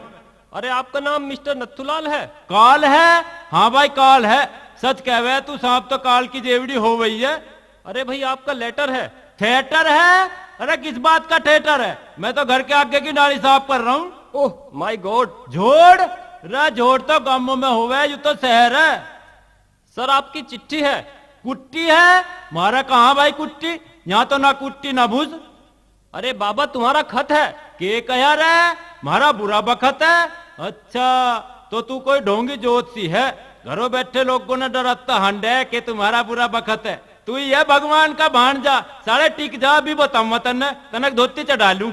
[SPEAKER 5] अरे आपका नाम मिस्टर नथुलाल है?
[SPEAKER 8] काल है? हाँ भाई काल है। सच कहवे तू, सांप तो काल की जेवड़ी हो गई है।
[SPEAKER 5] अरे भाई आपका लेटर है।
[SPEAKER 8] थिएटर है? अरे किस बात का थिएटर है? मैं तो घर के आगे की नाली साफ कर रहा हूँ।
[SPEAKER 5] Oh my god.
[SPEAKER 8] झोड़? रे झोड़ तो गांवों में होवे, ये तो शहर है।
[SPEAKER 5] सर आपकी चिट्ठी है।
[SPEAKER 8] कुट्टी है? मारा कहाँ भाई कुट्टी? यहाँ तो ना कुट्टी ना भूस।
[SPEAKER 5] अरे बाबा तुम्हारा खत है।
[SPEAKER 8] के कहा रे? मारा बुरा बखत है? अच्छा, तो तू कोई ढोंगी जोत सी है, घरों बैठे लोगों ने डरता हंडे कि तुम्हारा बुरा बखत है। तू ये भगवान का भांजा, सारे टिक जा भी बताऊं तन्ने, तनक धोती चढ़ा लूं।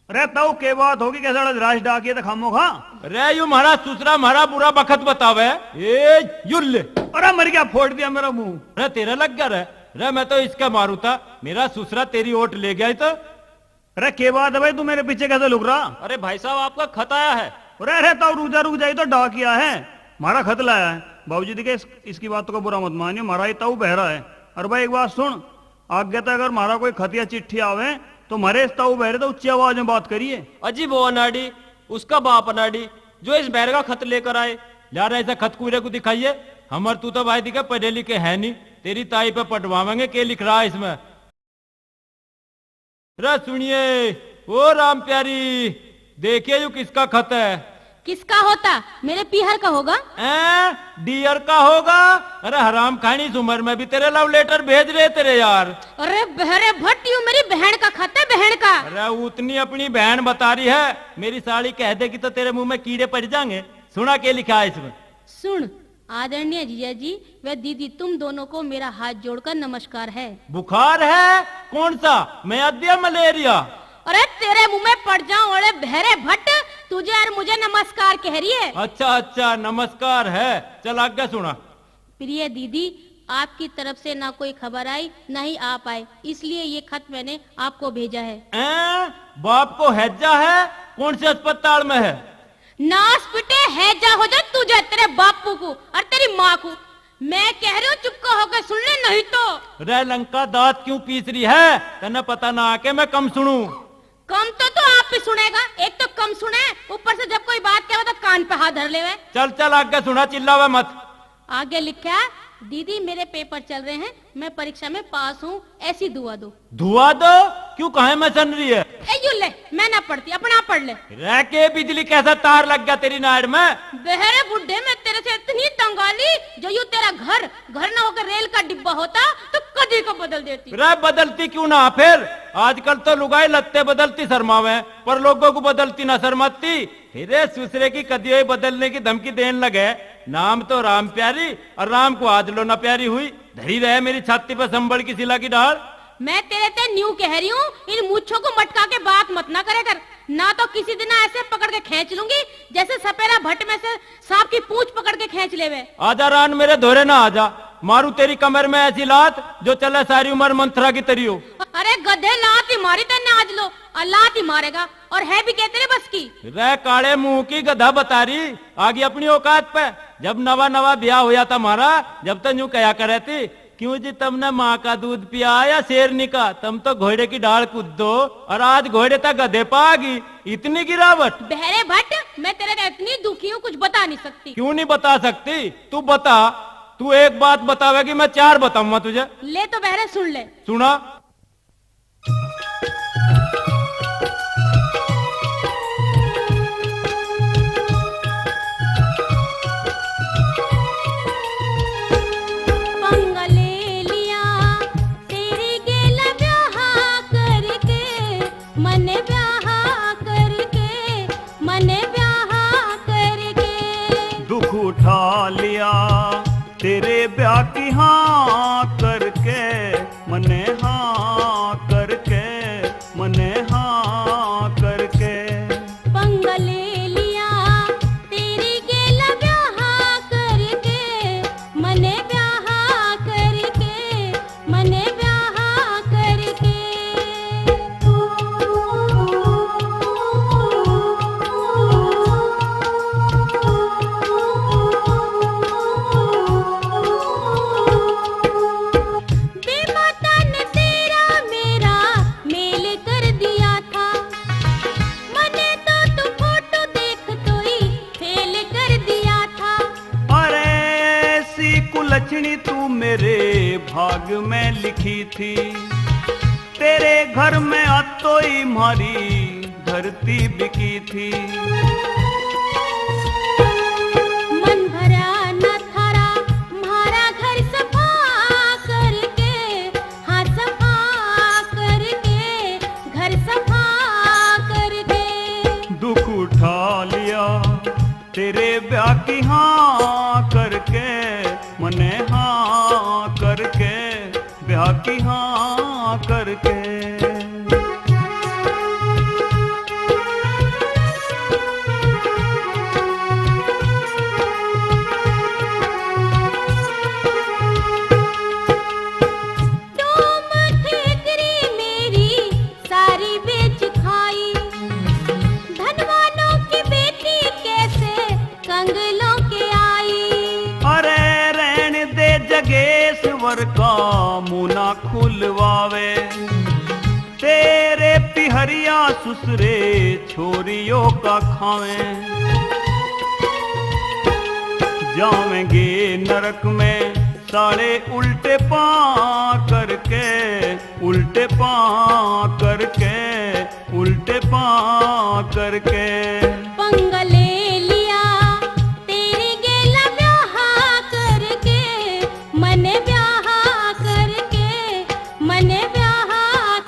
[SPEAKER 2] अरे तो के बात होगी, कैसा राज डाकिए तो खामो खा।
[SPEAKER 8] अरे यू महाराज सुसरा मारा बुरा बखत बतावे। ए युल्ले,
[SPEAKER 2] अरे मर गया, फोड़ दिया मेरा मुंह।
[SPEAKER 8] अरे तेरा लग गया रे? अरे मैं तो इसका मारू था, मेरा सुसरा तेरी ओट ले गया तो।
[SPEAKER 2] अरे के बात है भाई, तू मेरे पीछे कैसे लुक रहा?
[SPEAKER 5] अरे भाई साहब आपका खत आया है।
[SPEAKER 2] अरे तो रुक जाए, तो डाकिया है, मारा खत लाया है। बाबूजी देखे इसकी बातों को बुरा मत मानिए, मारा ही ताऊ बहरा है। अरे भाई एक बात सुन, आगे तक अगर मारा कोई खत या चिट्ठी आवे तो मरे ताऊ बहरे तो उच्ची आवाज में बात करिए।
[SPEAKER 5] अजी वो अनाड़ी, उसका बाप अनाड़ी, जो इस बहर का खत लेकर आए।
[SPEAKER 8] यार ऐसा खत कूरे को दिखाइए। हमर तू तो भाई दिखे पढ़े लिखे है नहीं, तेरी ताई पे पटवावेंगे के लिख रहा है इसमें। रे सुनिए ओ राम प्यारी, देखिए यू किसका खत है।
[SPEAKER 4] किसका होता? मेरे पीहर का होगा।
[SPEAKER 8] डियर का होगा? अरे हराम खानी, इस उम्र में भी तेरे लव लेटर भेज रहे तेरे यार।
[SPEAKER 4] अरे बहरे भट्ट, यू मेरी बहन का खत है, बहन का।
[SPEAKER 8] अरे उतनी अपनी बहन बता रही है, मेरी साड़ी कह देगी तो तेरे मुंह में कीड़े पड़ जाएंगे। सुना के लिखा है इसमें?
[SPEAKER 4] सुन आदरणीय जीजा जी व दीदी, तुम दोनों को मेरा हाथ जोड़कर नमस्कार है।
[SPEAKER 8] बुखार है? कौन सा? मैं मलेरिया?
[SPEAKER 4] अरे तेरे मुंह में पड़ जाऊं, अरे बहरे भट्ट, तुझे और मुझे नमस्कार कह रही है।
[SPEAKER 8] अच्छा अच्छा, नमस्कार है। चल आगे सुना।
[SPEAKER 4] प्रिय दीदी, आपकी तरफ से ना कोई खबर आई ना ही आप आए, इसलिए ये खत मैंने आपको भेजा है।
[SPEAKER 8] बाप को हैजा है? कौन से अस्पताल में है?
[SPEAKER 4] नास पिटे हैजा हो जा तुझे, तेरे बापू को और तेरी माँ को। मैं कह रही हूँ चुप होकर सुन ले, नहीं तो।
[SPEAKER 8] रे लंका दांत क्यों पीस रही है? तने पता ना आके मैं कम सुनूं।
[SPEAKER 4] कम तो आप ही सुनेगा, एक तो कम सुने, ऊपर से जब कोई बात कहे तो कान पे हाथ धर ले।
[SPEAKER 8] चल चल आगे सुना, चिल्लावे मत।
[SPEAKER 4] आगे लिखा है, दीदी मेरे पेपर चल रहे हैं, मैं परीक्षा में पास हूँ, ऐसी दुआ दो।
[SPEAKER 8] दुआ दो? क्यों, कहे में सन रही है?
[SPEAKER 4] यू ले, मैं ना पढ़ती, अपना पढ़ ले।
[SPEAKER 8] रह के बिजली कैसा तार लग गया तेरी नाड़ में?
[SPEAKER 4] बहरे बुढ़े, मैं तेरे से इतनी तंगाली, जो यू तेरा घर ना होकर रेल का डिब्बा होता तो कदी को बदल देती।
[SPEAKER 8] रह बदलती क्यों ना फिर? आजकल तो लुगाई लत्ते बदलती शर्मावे, पर लोगों को बदलती ना शर्माती। फिर दूसरे की कदियों बदलने की धमकी देने लगे। नाम तो राम प्यारी, और राम को आज लो ना प्यारी हुई। धरी रहे मेरी छाती पर संबल की सिला की डाल।
[SPEAKER 4] मैं तेरे ते न्यू कह रही हूँ, इन मूछों को मटका के बात मत ना करे कर, ना तो किसी दिन ऐसे पकड़ के खींच लूंगी जैसे सपेरा भट्ट में से सांप की पूंछ पकड़ के खींच लेवे।
[SPEAKER 8] आजा रान, मेरे धोरे ना आजा, मारू तेरी कमर में ऐसी लात जो चले सारी उम्र मंत्रा की तरी हो।
[SPEAKER 4] अरे गधे, लात ही मारी तेने आज लो, और लात ही मारेगा, और है भी कहते रे बस की।
[SPEAKER 8] रह काले मुंह की गधा बता रही, आगे अपनी औकात पे। जब नवा नवा ब्याह हुआ था हमारा, जब तक यूं कहा करे थी, क्यों जी तुमने माँ का दूध पिया या शेरनी का? तुम तो घोड़े की डाल कूद दो, और आज घोड़े तक गधे पागी। इतनी गिरावट?
[SPEAKER 4] बहरे भट्ट, मैं तेरे का इतनी दुखी हूँ, कुछ बता नहीं सकती।
[SPEAKER 8] क्यों नहीं बता सकती? तू बता। तू एक बात बतावेगी, मैं चार बताऊंगा तुझे।
[SPEAKER 4] ले तो बहरे सुन ले।
[SPEAKER 8] सुना।
[SPEAKER 2] उठा लिया तेरे ब्याह की हाँ करके, मने हाँ करके, मने हाँ करके।
[SPEAKER 4] पंगा ले लिया तेरी गेला ब्याह करके, मने ब्याह करके, मने ब्याह करके।
[SPEAKER 2] लक्ष्मी तू मेरे भाग में लिखी थी, तेरे घर में आतो ही मारी धरती बिकी थी।
[SPEAKER 4] मन भरा न थारा मारा घर सफा करके, हाँ सफा करके, घर सफा करके।
[SPEAKER 2] दुख उठा लिया तेरे ब्याह की हाँ करके, मने हाँ करके, ब्याह की हाँ करके।
[SPEAKER 4] तुम ठेकरी मेरी सारी बेच खाई, धनवानों की बेटी कैसे कंगलों के आई।
[SPEAKER 2] अरे रहने दे जगेश्वर का मुना खुलवावे, तेरे पिहरिया सुसरे छोरियों का खावे। जावेंगे नरक में साले उल्टे पां करके, उल्टे पां करके, उल्टे पां करके।
[SPEAKER 4] पंगा ले लिया तेरी गेला ब्याह करके, मने ब्याह करके, मने ब्याह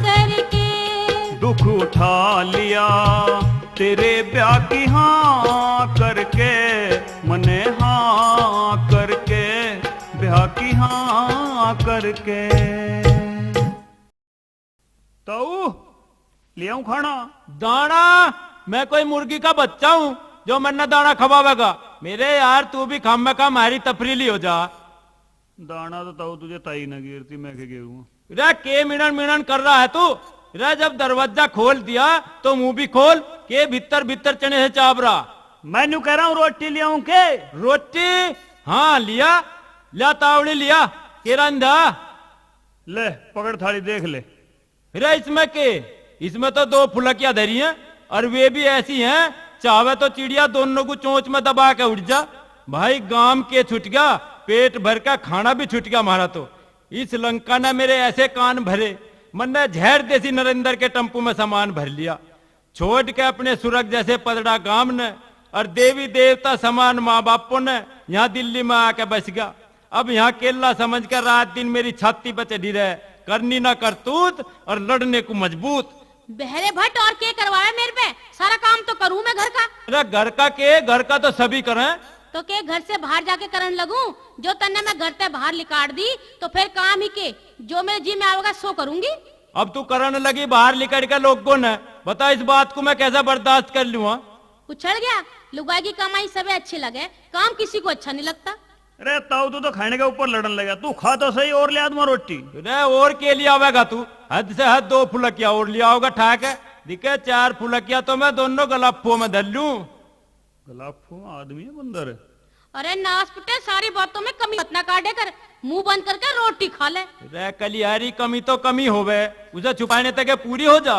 [SPEAKER 4] करके।
[SPEAKER 2] दुख उठा लिया तेरे ब्याह की हाँ करके, मने हाँ करके, ब्याह की हाँ करके। ताऊ ले आऊं खाना?
[SPEAKER 8] दाना मैं कोई मुर्गी का बच्चा हूँ जो मन्ना दाना खवावेगा? मेरे यार तू भी खाम में खा हमारी तफरीली हो जा।
[SPEAKER 2] दाना तो ताऊ तुझे ताई ना गिरती, मैं के गेरूँ।
[SPEAKER 8] रे के मिनन मिनन कर रहा है तू? रे जब दरवाजा खोल दिया तो मुंह भी खोल के भीतर भीतर चने से चाप रहा।
[SPEAKER 2] मैं न्यू कह रहा हूँ रोटी ले आऊं के?
[SPEAKER 8] रोटी? हाँ लिया, लिया तावड़ी लिया, के रंधा
[SPEAKER 2] ले पकड़ थाली देख ले।
[SPEAKER 8] रे इसमें के? इसमें तो 2 फुलकियां धरी हैं और वे भी ऐसी हैं चाहे तो चिड़िया दोनों को चोंच में दबा के उठ जा। भाई गांव के छुट गया, पेट भर का खाना भी छुट गया हमारा। तो इस लंका ने मेरे ऐसे कान भरे, मन ने झेर देसी नरेंद्र के टम्पू में सामान भर लिया, छोड़ के अपने सुरग जैसे पदड़ा गांव ने और देवी देवता समान माँ बापों ने यहाँ दिल्ली में आके बस गया। अब यहाँ केला समझ कर रात दिन मेरी छाती पर चढ़ी रहे, करनी ना करतूत और लड़ने को मजबूत।
[SPEAKER 4] बहरे भट्ट और के करवाया मेरे पे? सारा काम तो करूं मैं घर का।
[SPEAKER 8] अरे घर का के? घर का तो सभी करें।
[SPEAKER 4] तो के घर से बाहर जाके करन लगूं? जो तन्ने मैं घर से बाहर निकाल दी तो फिर काम ही के जो मेरे जी में आवेगा सो करूंगी।
[SPEAKER 8] अब तू करने लगी बाहर निकल के लोगों ने, बता इस बात को मैं कैसे बर्दाश्त कर लूँ?
[SPEAKER 4] उछल गया, लुगाई की कमाई सबे अच्छी लगे, काम किसी को अच्छा नहीं लगता।
[SPEAKER 2] अरे ताऊ तू तो खाने के ऊपर लड़न लगा, तू खा तो सही और ले आदमा रोटी।
[SPEAKER 8] अरे और के लिए आवेगा तू? हद से हद 2 फुलकिया और लिया होगा ठाक है, दिखे 4 फुलकिया तो मैं दोनों गलाफों में धर लूं।
[SPEAKER 2] गलाफों आदमी है बंदर है।
[SPEAKER 4] अरे नास पिटे, सारी बातों में कमी मत ना काटे कर, मुंह बंद करके रोटी खा ले।
[SPEAKER 8] रे कलियारी कमी तो कमी होवे, उसे छुपाने तक पूरी हो जा।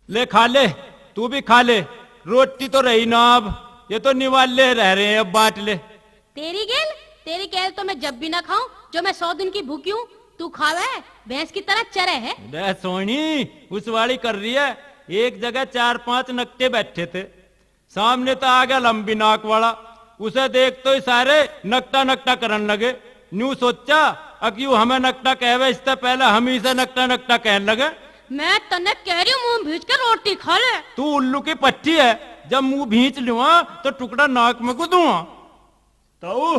[SPEAKER 8] ले खा ले, तू भी खा ले, रोटी तो रही ना अब, ये तो निवाले रह रहे हैं, अब बांट ले।
[SPEAKER 4] तेरी केल तो मैं जब भी ना खाऊं, जो मैं 100 दिन की भूखी हूँ, तू खावे भैंस की तरह चरे है।
[SPEAKER 8] रे सोनी उस वाली कर रही है, एक जगह 4-5 नकटे बैठे थे, सामने तो आ गया लंबी नाक वाला, उसे देख तो सारे नकटा नकटा करने लगे। न्यू सोचा अक्यू हमें नकटा कहवे, इससे पहले हम ही से नकटा नकटा कहने लगे।
[SPEAKER 4] मैं तन्ने कह रही हूँ मुंह भींच के रोटी खा ले।
[SPEAKER 8] तू उल्लू की पट्टी है, जब मुंह भींच लूआ तो टुकड़ा नाक में गुदूंगा।
[SPEAKER 2] ताऊ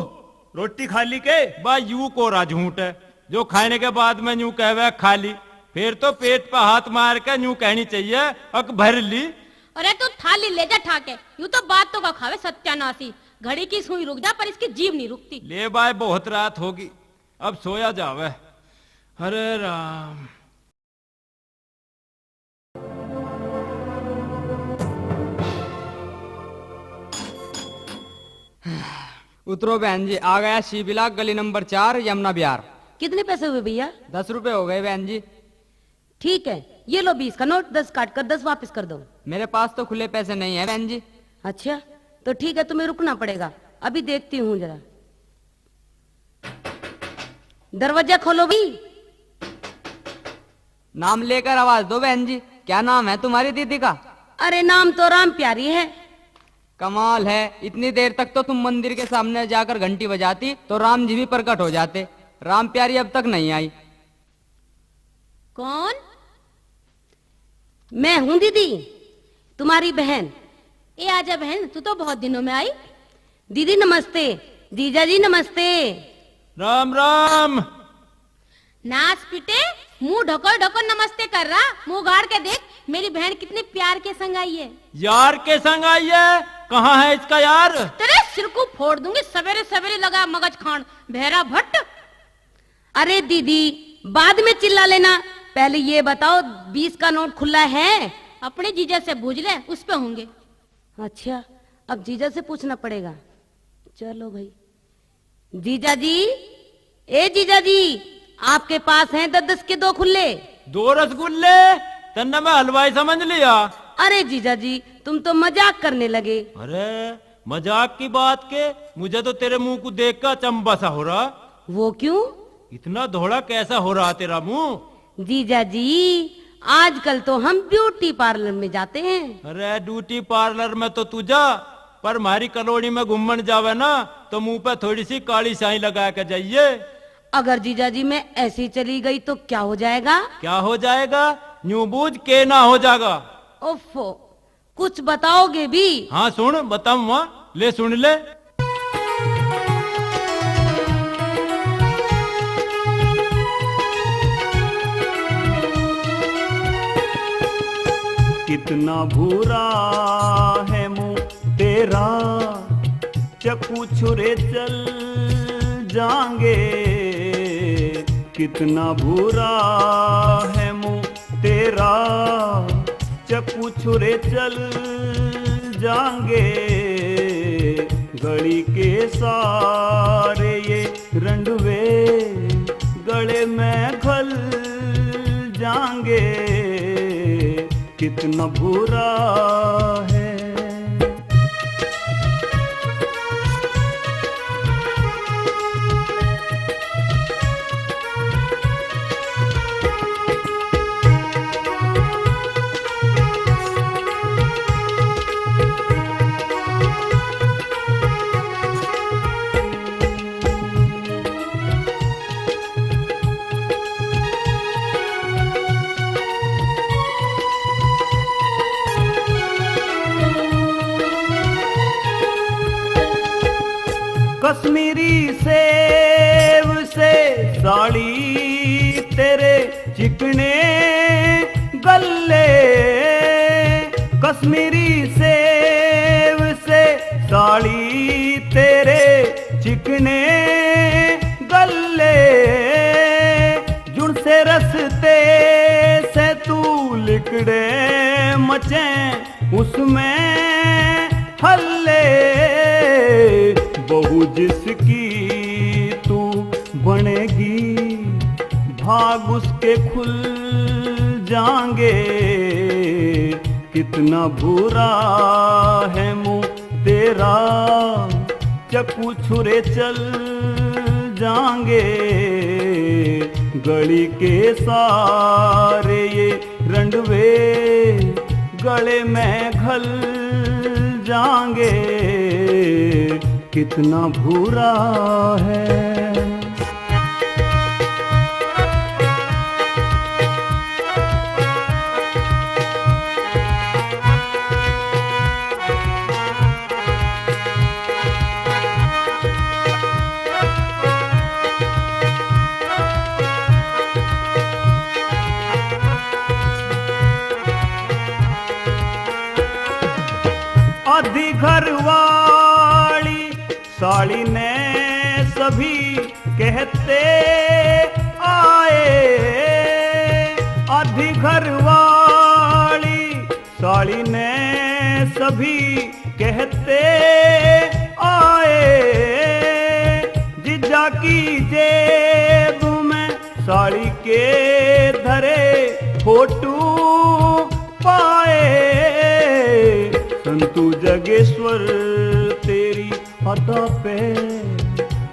[SPEAKER 2] रोटी खा ली के?
[SPEAKER 8] बा यू कोरा झूठ है, जो खाने के बाद में यूं कहवे खा ली, फिर तो पेट पर हाथ मार के यूं कहनी चाहिए अक भर ली।
[SPEAKER 4] अरे तू थाली ले जा ठाके, यूं तो बात तो का खावे सत्यानाशी, घड़ी की सुई रुक जा पर इसकी जीभ नहीं रुकती।
[SPEAKER 8] ले बाय बहुत रात होगी, अब सोया जावे। हरे राम।
[SPEAKER 3] उतरो बहन जी, आ गया शिबिला, गली नंबर 4, यमुना विहार।
[SPEAKER 9] कितने पैसे हुए भैया?
[SPEAKER 3] 10 रुपए हो गए बहन जी।
[SPEAKER 9] ठीक है, ये लो 20 का नोट, 10 काट कर 10 वापस कर दो।
[SPEAKER 3] मेरे पास तो खुले पैसे नहीं है बहन जी।
[SPEAKER 9] अच्छा तो ठीक है, तुम्हें रुकना पड़ेगा, अभी देखती हूँ जरा। दरवाजा खोलो भी।
[SPEAKER 3] नाम लेकर आवाज दो बहन जी, क्या नाम है तुम्हारी दीदी का?
[SPEAKER 9] अरे नाम तो राम प्यारी है।
[SPEAKER 3] कमाल है, इतनी देर तक तो तुम मंदिर के सामने जाकर घंटी बजाती तो राम जी भी प्रकट हो जाते, राम प्यारी अब तक नहीं आई।
[SPEAKER 4] कौन?
[SPEAKER 9] मैं हूँ दीदी, तुम्हारी बहन।
[SPEAKER 4] ए आजा बहन, तू तो बहुत दिनों में आई।
[SPEAKER 9] दीदी नमस्ते, जीजा जी नमस्ते।
[SPEAKER 8] राम राम।
[SPEAKER 4] नाच पिटे, मुंह ढको ढको नमस्ते कर रहा, मुंह गाड़ के देख, मेरी बहन कितने प्यार के संग आई है।
[SPEAKER 8] यार के संग आई है? कहाँ है इसका यार?
[SPEAKER 4] तेरे सिर को फोड़ दूंगी, सवेरे सवेरे लगा मगज खान, बहरा भट्ट।
[SPEAKER 9] अरे दीदी बाद में चिल्ला लेना, पहले ये बताओ 20 का नोट खुला है?
[SPEAKER 4] अपने जीजा से पूछ ले, उस पे होंगे।
[SPEAKER 9] अच्छा अब जीजा से पूछना पड़ेगा, चलो भाई। जीजा जी, ए जीजा जी, आपके पास हैं 10-10 के 2 खुले?
[SPEAKER 8] 2 रसगुल्ले? तन्ने मैं हलवाई समझ लिया।
[SPEAKER 9] अरे जीजा जी तुम तो मजाक करने लगे।
[SPEAKER 8] अरे मजाक की बात के, मुझे तो तेरे मुंह को देखकर चंबा सा हो रहा।
[SPEAKER 9] वो क्यों?
[SPEAKER 8] इतना धोड़ा कैसा हो रहा तेरा मुंह?
[SPEAKER 9] जीजा जी आजकल तो हम ब्यूटी पार्लर में जाते हैं।
[SPEAKER 8] अरे ब्यूटी पार्लर में तो तू जा, पर हमारी कलोनी में घूमन जावे ना तो मुंह पे थोड़ी सी काली शाही लगा के जाइए।
[SPEAKER 9] अगर जीजा जी मैं ऐसी चली गई तो क्या हो जाएगा?
[SPEAKER 8] क्या हो जाएगा? न्यू बूझ के ना हो जाएगा।
[SPEAKER 9] ओफो, कुछ बताओगे भी?
[SPEAKER 8] हाँ सुन बताऊँ, ले सुन ले।
[SPEAKER 2] कितना भूरा है मुंह तेरा, चक्कू छुरे चल जाएंगे। कितना भूरा है मुंह तेरा, चक्कू छुरे चल जाएंगे। गली के सारे ये रंडवे गले में घल जाएंगे। कितना बुरा है। कश्मीरी सेब से साड़ी तेरे चिकने गल्ले, कश्मीरी सेब से साड़ी तेरे चिकने गल्ले। जुड़ से रस्ते से तू लिकड़े मचे उसमें हल्ले। बहू जिसकी तू बनेगी भाग उसके खुल जाएंगे। कितना बुरा है मुंह तेरा, चक्कू छुरे चल जाएंगे। गली के सारे ये रंडवे गले में घल जाएंगे। कितना बुरा है। आधी घरवाली साली ने सभी कहते आए। आधी घरवाली साली ने सभी कहते आए। जीजा की जेब में साड़ी के धरे फोटू पाए। संतू जगेश्वर तेरी अदा पे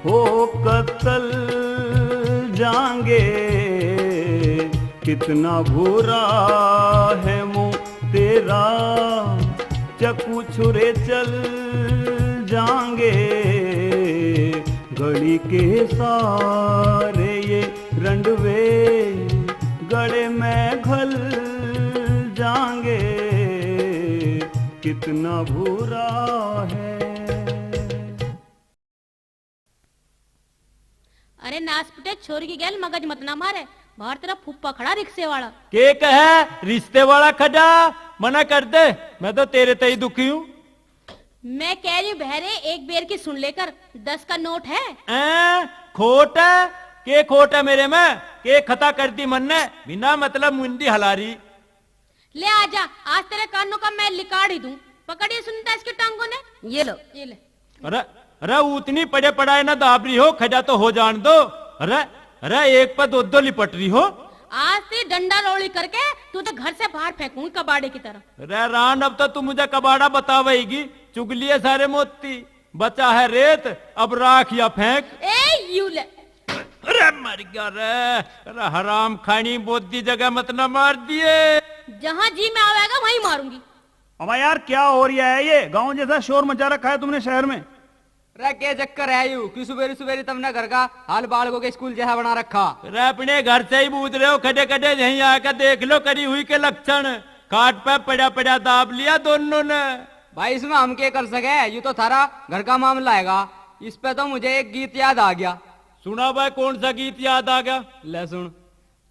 [SPEAKER 2] हो कतल जाएंगे। कितना बुरा है मुंह तेरा, चक्कू छुरे चल जाएंगे। गली के सारे ये रंडवे गले में घल जाएंगे। कितना बुरा है।
[SPEAKER 4] अरे नासपिटे छोरी की गैल मगज मत ना मारे, बाहर तेरा फुप्पा खड़ा रिक्शे वाला।
[SPEAKER 8] के कहे रिश्ते वाला खड़ा, मना कर दे, मैं तो तेरे ते ही दुखी हूँ।
[SPEAKER 4] मैं कह रही हूँ बहरे एक बेर की सुन लेकर, 10 का नोट है।
[SPEAKER 8] खोट है के खोट है मेरे में, के खता कर दी मन ने बिना मतलब मुंडी हलारी।
[SPEAKER 4] ले आजा, आज तेरे कानों का मैं लिकाड़ ही दूं। पकड़िए सुनता इसके टांगों ने। ये लो, ये ले।
[SPEAKER 8] अरे अरे उतनी पड़े पड़ाए ना दाबरी हो, खजा तो हो जान दो। अरे अरे एक पर दो लिपट रही हो।
[SPEAKER 4] आज से डंडा रोड़ी करके तू तो घर से बाहर फेंकूंगी कबाड़े की तरह।
[SPEAKER 8] अरे रान अब तो तू मुझे कबाड़ा बतावेगी, चुगली है सारे मोती, बचा है रेत, अब राख या फेंक।
[SPEAKER 4] ए यू ले।
[SPEAKER 8] अरे मर गया रे, अरे हराम खानी बोधी जगह मत न मार दिए।
[SPEAKER 4] जहाँ जी में आवेगा वहीं मारूंगी।
[SPEAKER 2] अबा यार क्या हो रहा है ये, गांव जैसा शोर मचा रखा है तुमने शहर में।
[SPEAKER 3] रे के चक्कर है यू कि सुबेरी सुबेरी तुमने घर का हाल बालकों के स्कूल जैसा बना रखा।
[SPEAKER 8] अरे अपने घर से ही बूझ रहे हो, खड़े खड़े यहीं आकर देख लो करी हुई के लक्षण। खाट पे पड़ा पड़ा दाब लिया दोनों ने।
[SPEAKER 3] भाई इसमें हम क्या कर सके, ये तो थारा घर का मामला हैगा। इस पे तो मुझे एक गीत याद आ गया।
[SPEAKER 8] सुना भाई, कौन सा गीत याद आ गया?
[SPEAKER 3] ले सुन।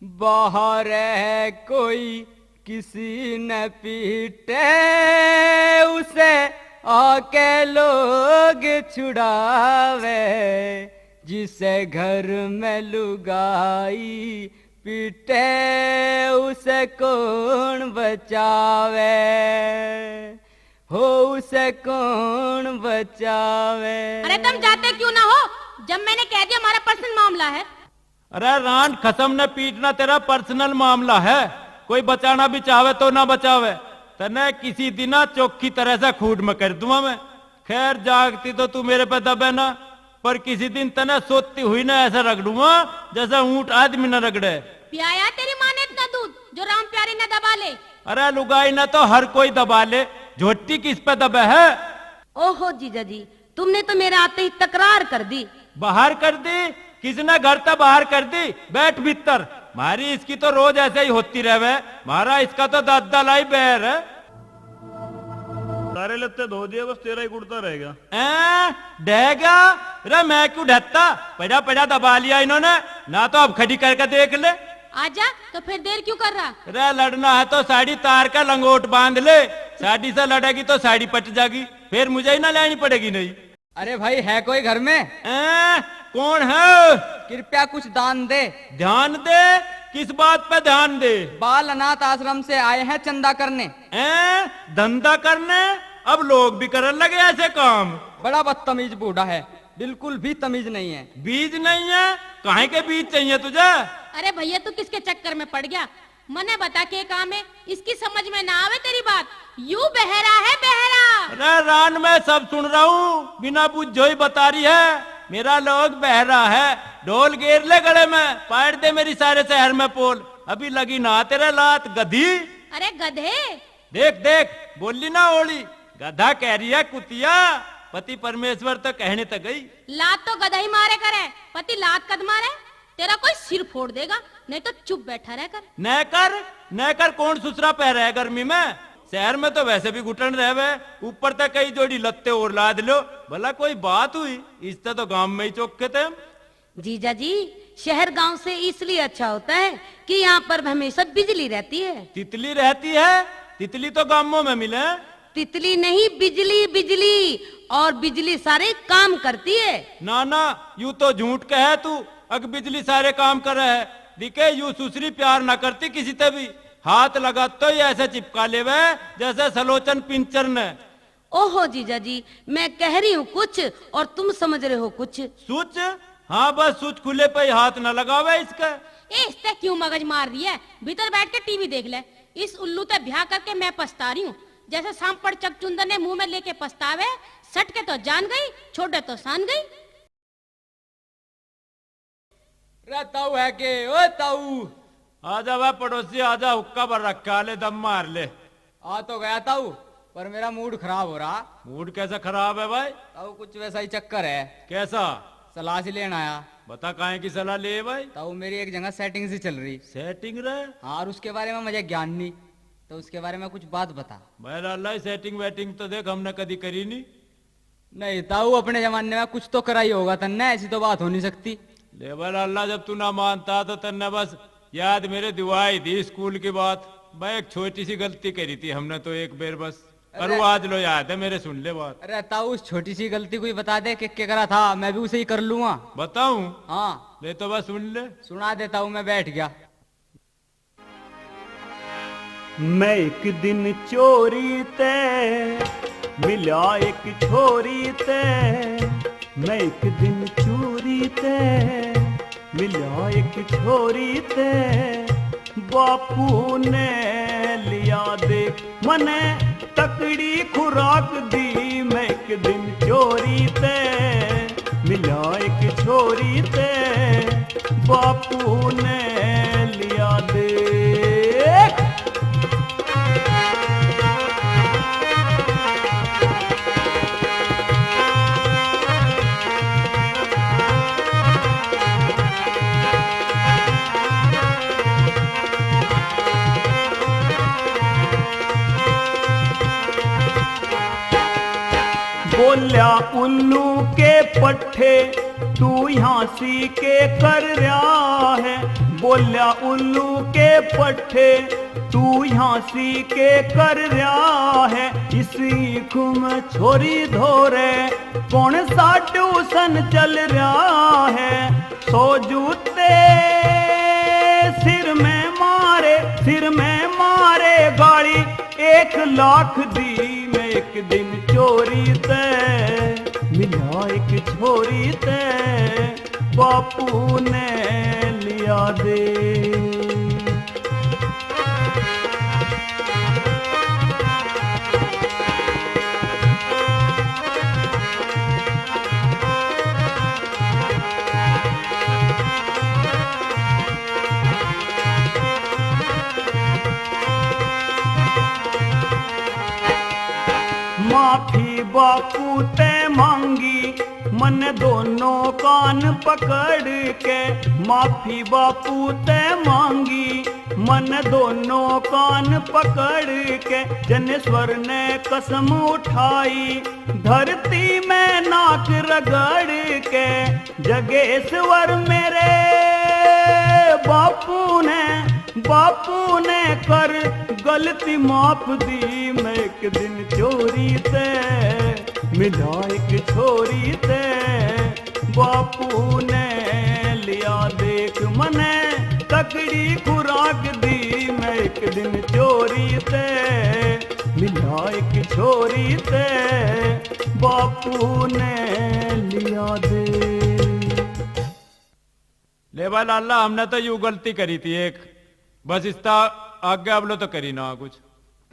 [SPEAKER 3] बाहर है कोई किसी न पीटे उसे आके लोग छुड़ावे, जिसे घर में लुगाई पीटे उसे कौन बचावे, हो उसे कौन बचावे।
[SPEAKER 4] अरे तुम जाते क्यों ना हो, जब मैंने कह दिया हमारा पर्सनल मामला है।
[SPEAKER 8] अरे रान, खसम ने पीटना तेरा पर्सनल मामला है, कोई बचाना भी चाहे तो ना बचावे, तने किसी दिन चौखी तरह से खूड में कर दूंगा मैं। खैर जागती तो तू मेरे पे दबे ना, पर किसी दिन तने सोती हुई ना ऐसा रगड़ूंगा जैसा ऊंट आदमी न रगड़े।
[SPEAKER 4] पियाया तेरी माँ ने इतना दूध जो राम प्यारे न दबा ले।
[SPEAKER 8] अरे लुगाई ना तो हर कोई दबा ले, झोटी किस पे दबे है।
[SPEAKER 9] ओहो जीजा जी, तुमने तो मेरे आते ही तकरार कर दी।
[SPEAKER 8] बाहर कर दी? किसने घर तक बाहर कर दी? बैठ भीतर। मारी इसकी तो रोज ऐसे ही होती रहे, मारा इसका तो दादा लाई बैर है।
[SPEAKER 2] सारे लत्ते धो दिए, बस तेरा ही कुर्ता रहेगा।
[SPEAKER 8] डहेगा? अरे मैं क्यों ढहता, पड़ा पड़ा दबा लिया इन्होंने ना, तो अब खड़ी करके देख ले।
[SPEAKER 4] आजा, तो फिर देर क्यों कर रहा?
[SPEAKER 8] अरे लड़ना है तो साड़ी तार का लंगोट बांध ले, साड़ी से लड़ेगी तो साड़ी पट जाएगी, फिर मुझे ही ना लेनी पड़ेगी। नहीं
[SPEAKER 3] अरे भाई है कोई घर में?
[SPEAKER 8] कौन है?
[SPEAKER 3] कृपया कुछ दान दे।
[SPEAKER 8] ध्यान दे? किस बात पे ध्यान दे?
[SPEAKER 3] बाल अनाथ आश्रम से आए हैं चंदा करने।
[SPEAKER 8] धंधा करने? अब लोग भी करने लगे ऐसे काम।
[SPEAKER 3] बड़ा बदतमीज बूढ़ा है, बिल्कुल भी तमीज नहीं है।
[SPEAKER 8] बीज नहीं है? काहे के बीज चाहिए तुझे?
[SPEAKER 4] अरे भैया तू किसके चक्कर में पड़ गया? मने बता के काम है, इसकी समझ में ना आवे तेरी बात। यू बहरा है बहरा।
[SPEAKER 8] अरे रान मैं सब सुन रहा हूँ, बिना पूछो ही बता रही है। मेरा लोग बहरा है, ढोल गेर ले गले में, पाड़ दे मेरी सारे शहर में पोल, अभी लगी ना तेरे लात गधी।
[SPEAKER 4] अरे गधे,
[SPEAKER 8] देख देख बोली ना ओली, गधा कह रही है कुतिया, पति परमेश्वर तो कहने तक गई।
[SPEAKER 4] लात तो गधा ही मारे करे, पति लात कद मारे, तेरा कोई सिर फोड़ देगा, नहीं तो चुप बैठा रह कर।
[SPEAKER 8] न कर कौन सुसरा पह रहा है गर्मी में, शहर में तो वैसे भी घुटन रहे, ऊपर तक कई जोड़ी लत्ते और लाद लो, भला कोई बात हुई, इससे तो गांव में ही चौके थे।
[SPEAKER 9] जीजा जी, शहर गांव से इसलिए अच्छा होता है कि यहाँ पर हमेशा बिजली रहती है।
[SPEAKER 8] तितली रहती है? तितली तो गांवों में मिले।
[SPEAKER 9] तितली नहीं, बिजली बिजली, और बिजली सारे काम करती है।
[SPEAKER 8] ना ना, यू तो झूठ कहे तू, अग बिजली सारे काम कर रहे है, दिखे यू सुसरी प्यार ना करती किसी से भी, हाथ लगा तो ही ऐसे चिपका ले वे जैसे सलोचन पिंचर ने।
[SPEAKER 9] ओहो जीजा जी, मैं कह रही हूँ कुछ और तुम समझ रहे हो कुछ।
[SPEAKER 8] सुच? हाँ बस सुच खुले पे ही हाथ न लगावे इसका।
[SPEAKER 4] इससे क्यों मगज मार रही है, भीतर बैठ के टीवी देख ले। इस उल्लू ते ब्याह करके मैं पछता रही हूँ, जैसे सांपड़ चकचुंदर ने मुंह में लेके पछतावे, सट के तो जान गई, छोटे तो सान गई।
[SPEAKER 3] ताऊ है के? ओ ताऊ
[SPEAKER 8] आजा वह पड़ोसी, आजा, हुक्का पर रखा ले, दम मार ले।
[SPEAKER 3] आ तो गया ताऊ, पर मेरा मूड खराब हो रहा।
[SPEAKER 8] मूड कैसा खराब है भाई?
[SPEAKER 3] ताऊ कुछ वैसा ही चक्कर है।
[SPEAKER 8] कैसा?
[SPEAKER 3] सलाह से लेना आया।
[SPEAKER 8] बता काहे की सलाह ले भाई?
[SPEAKER 3] ताऊ मेरी एक जगह सेटिंग से चल रही।
[SPEAKER 8] सेटिंग रहे?
[SPEAKER 3] हाँ, और उसके बारे में मुझे ज्ञान नहीं, तो उसके बारे में कुछ बात बता।
[SPEAKER 8] भाई अल्लाह, सेटिंग वेटिंग तो देख हमने कभी करी नहीं।
[SPEAKER 3] नहीं ताऊ, अपने जमाने में कुछ तो करा ही होगा तन्ने, ऐसी तो बात हो नहीं सकती।
[SPEAKER 8] ले भाई अल्लाह, जब तू ना मानता तो तन्ने बस याद मेरे दिवाई थी स्कूल की बात। भाई एक छोटी सी गलती करी थी हमने तो एक बेर बस, और वो आज लो याद है मेरे, सुन ले बात।
[SPEAKER 3] अरे ताऊ उस छोटी सी गलती कोई बता दे कि क्या करा था, मैं भी उसे ही कर लूंगा।
[SPEAKER 8] बताऊं?
[SPEAKER 3] हाँ
[SPEAKER 8] ले तो बस सुन ले।
[SPEAKER 3] सुना देता हूँ, मैं बैठ गया।
[SPEAKER 2] मैं एक दिन चोरी ते मिला एक छोरी ते, मैं एक दिन चोरी ते मिला एक छोरी ते, बापू ने लिया दे मने तकड़ी खुराक दी। मैं एक दिन चोरी ते मिला एक छोरी ते, बापू ने लिया दे। बोल्या उल्लू के पट्टे तू यहाँ सी के कर रहा है, बोल्या उल्लू के पट्टे तू झांसी के कर रहा है, इसी खुम छोरी धोरे कौन सा ट्यूशन चल रहा है। 100 जूते सिर में मारे गाड़ी, 1 लाख दी में एक दिन चोरी ते मिला एक छोरी ते बापू ने लिया दे। माफी बापू ते मांगी मन दोनों कान पकड़ के, माफी बापू ते मांगी मन दोनों कान पकड़ के। जनेश्वर ने कसम उठाई धरती में नाक रगड़ के, जगेश्वर मेरे बापू ने कर गलती माफ दी। मैं एक दिन चोरी ते मिला एक छोरी ते बापू ने लिया देख मने तकड़ी खुराक दी। मैं एक दिन चोरी ते मिला एक छोरी ते बापू ने लिया दे।
[SPEAKER 8] ले भाई लाला, हमने तो यूं गलती करी थी एक, बस इसका आगे अब लो तो करी ना कुछ।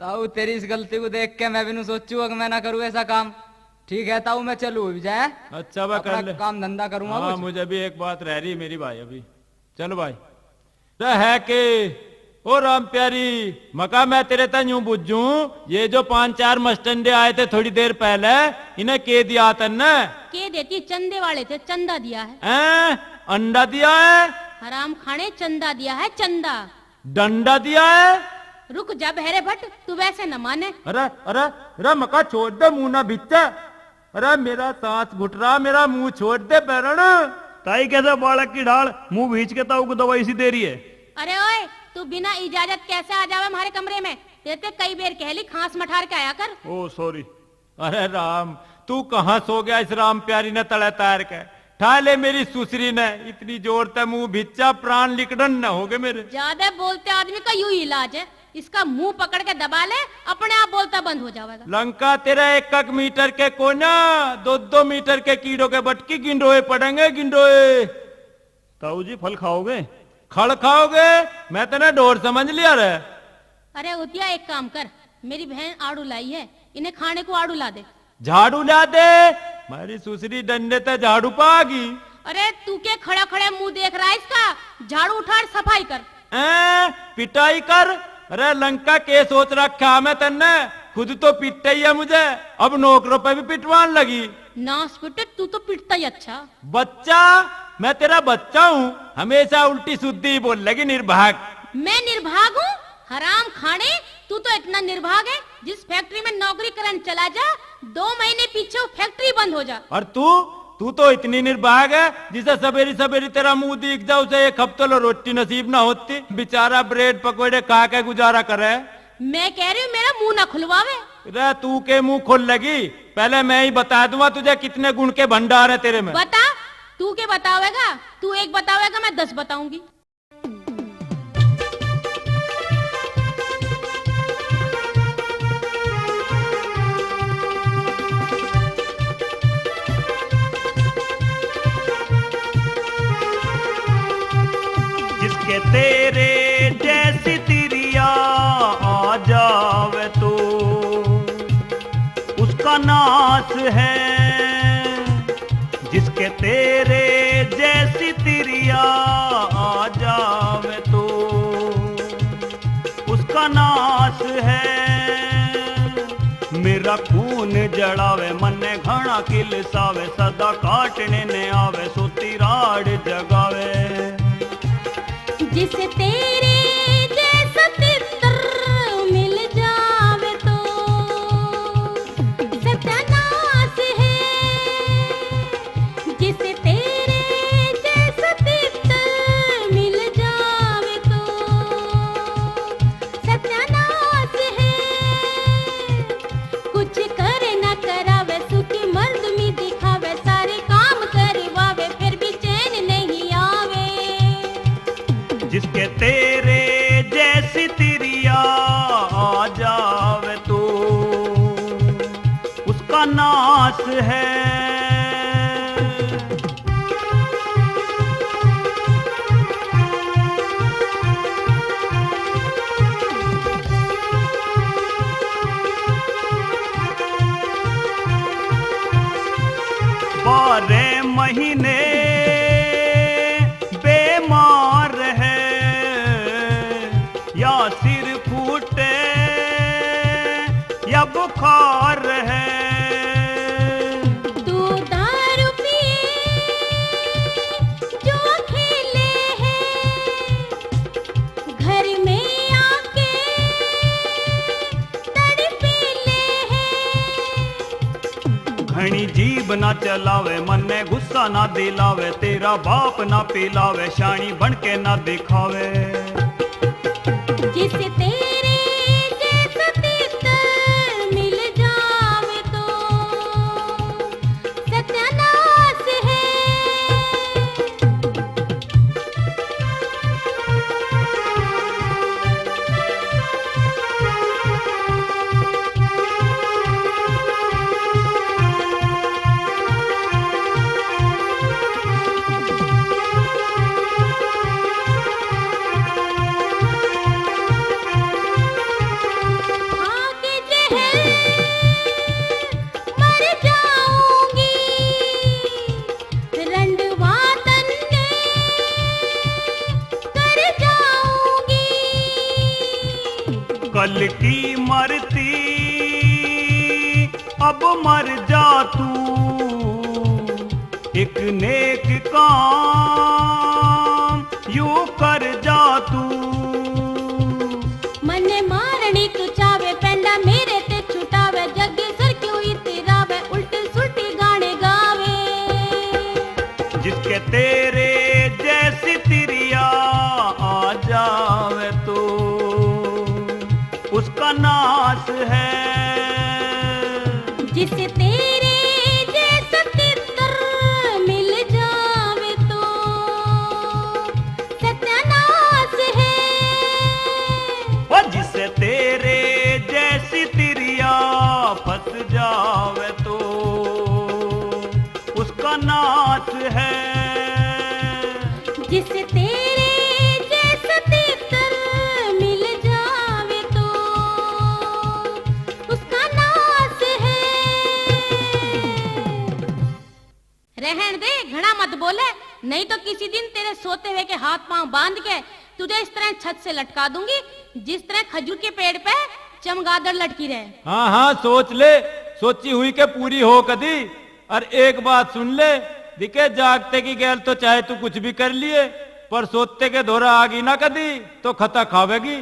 [SPEAKER 3] ताऊ तेरी इस गलती को देख के मैं भी नहीं सोचू अगर मैं ना करूँ ऐसा काम। ठीक है ताऊ, मैं चलू भी जाए।
[SPEAKER 8] अच्छा भाई कर ले,
[SPEAKER 3] काम धंधा करूंगा।
[SPEAKER 8] हाँ मुझे भी एक बात रह रही मेरी भाई अभी। चलो भाई है के ओ राम प्यारी मका मैं तेरे तक यूं बुझू, ये जो 5-4 मस्टंडे आए थे थोड़ी देर पहले, इन्हें के दिया तन्ने?
[SPEAKER 4] के देती, चंदे वाले थे, चंदा दिया है।
[SPEAKER 8] अंडा दिया है?
[SPEAKER 4] हराम खाने, चंदा दिया है, चंदा।
[SPEAKER 8] डंडा दिया है?
[SPEAKER 4] रुक जा बहरे भट्ट, तू वैसे न माने।
[SPEAKER 8] अरे अरे अरे मका छोड़ दे मुंह ना बिच्चा। अरे मेरा सांस घुट रहा, मेरा मुंह छोड़ दे बैरण।
[SPEAKER 2] ताई कैसे बालक की ढाल मुंह भींच के ताऊ को दवाई सी दे रही है।
[SPEAKER 4] अरे ओए, तू बिना इजाजत कैसे आ जावे हमारे कमरे में? तेरे कई बेर कहली खांस मठार के आया कर।
[SPEAKER 2] ओ सॉरी।
[SPEAKER 8] अरे राम, तू कहाँ सो गया इस राम प्यारी ने तले तार के? ठाले मेरी सुसरी ने इतनी जोर से मुंह भिच्चा, प्राण लिकड़न न हो गए मेरे।
[SPEAKER 4] ज्यादा बोलते आदमी का यूं इलाज है, इसका मुंह पकड़ के दबा ले, अपने आप बोलता बंद हो जाएगा।
[SPEAKER 8] लंका तेरा 1 मीटर के कोना 2-2 मीटर के कीड़ों के बटकी गिंडोए पड़ेंगे, गिंडोए।
[SPEAKER 2] ताऊ जी फल खाओगे?
[SPEAKER 8] खड़ खाओगे? मैं तेना ढोर समझ लिया रे।
[SPEAKER 4] अरे उतिया एक काम कर, मेरी बहन आड़ू लाई है, इन्हें खाने को आड़ू ला दे।
[SPEAKER 8] झाड़ू ला दे? मारी सुसरी डंडे ते झाड़ू पागी।
[SPEAKER 4] अरे तू के खड़ा खड़े मुंह देख रहा है इसका? झाड़ू उठा सफाई कर।
[SPEAKER 8] पिटाई कर? अरे लंका के सोच रखा मैं तन्ने, खुद तो पिटता ही है मुझे, अब नौकरों पे भी पिटवान लगी।
[SPEAKER 4] नास पिटे, तू तो पिटता ही अच्छा।
[SPEAKER 8] बच्चा, मैं तेरा बच्चा हूँ, हमेशा उल्टी सुद्दी बोल लगी निर्भाग।
[SPEAKER 4] मैं निर्भाग हूँ? हराम खाने, तू तो इतना निर्भाग है, जिस फैक्ट्री में नौकरी करने चला जा, 2 महीने पीछे वो फैक्ट्री बंद हो जा।
[SPEAKER 8] और तू तो इतनी निर्भाग है, जिसे सवेरी सवेरी तेरा मुंह दिख जाओ, उसे 1 हफ्ते लो रोटी नसीब ना होती, बेचारा ब्रेड पकौड़े खा के गुजारा करे।
[SPEAKER 4] मैं कह रही हूँ मेरा मुंह ना खुलवावे।
[SPEAKER 8] रे तू के मुंह खोल लगी, पहले मैं ही बता दूंगा तुझे कितने गुण के भंडार है तेरे में।
[SPEAKER 4] बता, तू के बतावेगा? तू 1 बतावेगा, मैं 10 बताऊंगी।
[SPEAKER 2] जिसके तेरे जैसी तिरिया आ जावे तो उसका नाश है। जिसके तेरे जैसी तिरिया आ जावे तो उसका नाश है। मेरा खून जड़ावे मन घना किलसावे, सदा काटने ने आवे सोती राड जगावे।
[SPEAKER 4] जिसे तेरे जैसा तितर मिल जावे तो सत्यानाश है। जिसे तेरे जैसा तितर मिल जावे
[SPEAKER 2] नाश है। बारह महीने बेमार है, या सिर फूटे या बुखार है।
[SPEAKER 4] तू दारू पिए जो खेले हैं, घर में आके तड़पेले हैं।
[SPEAKER 2] घनी जीभ ना चलावे, मन ने गुस्सा ना दिलावे, तेरा बाप ना पिलावे, शानी बन के ना दिखावे।
[SPEAKER 4] जिसे तेरे जैसा तितर मिल जावे तो सत्यानाश है। आके जहर मर जाऊंगी, रंडवा तन्ने कर जाऊंगी।
[SPEAKER 2] कल की मरती अब मर जा तू, एक नेक काम यूं कर जा तू।
[SPEAKER 4] मन मारनी तू चावे, पेंडा मेरे ते छुटावे, जगे सर क्यों इतरावे, उल्टी सुल्टी गाने गावे।
[SPEAKER 2] जिसके तेरे जैसी तिरिया आ जावे तो उसका नाश है।
[SPEAKER 4] जिसे तेरे जैसा तितर मिल जावे तो सत्यानाश है।
[SPEAKER 2] और जिससे तेरे जैसी तिरिया फंस जावे तो उसका नाश है।
[SPEAKER 4] जिसे तेरे जैसा तितर मिल जावे तो उसका नाश है। रहन दे, घड़ा मत बोले, नहीं तो किसी दिन तेरे सोते हुए के हाथ पांव बांध के तुझे इस तरह छत से लटका दूंगी, जिस तरह खजूर के पेड़ पे चमगादड़ लटकी रहे।
[SPEAKER 8] हाँ हाँ सोच ले, सोची हुई के पूरी हो कदी। और एक बात सुन ले, दिखे जागते की गैल तो चाहे तू कुछ भी कर लिए, पर सोते के धोरा आगी ना कदी तो खता खावेगी।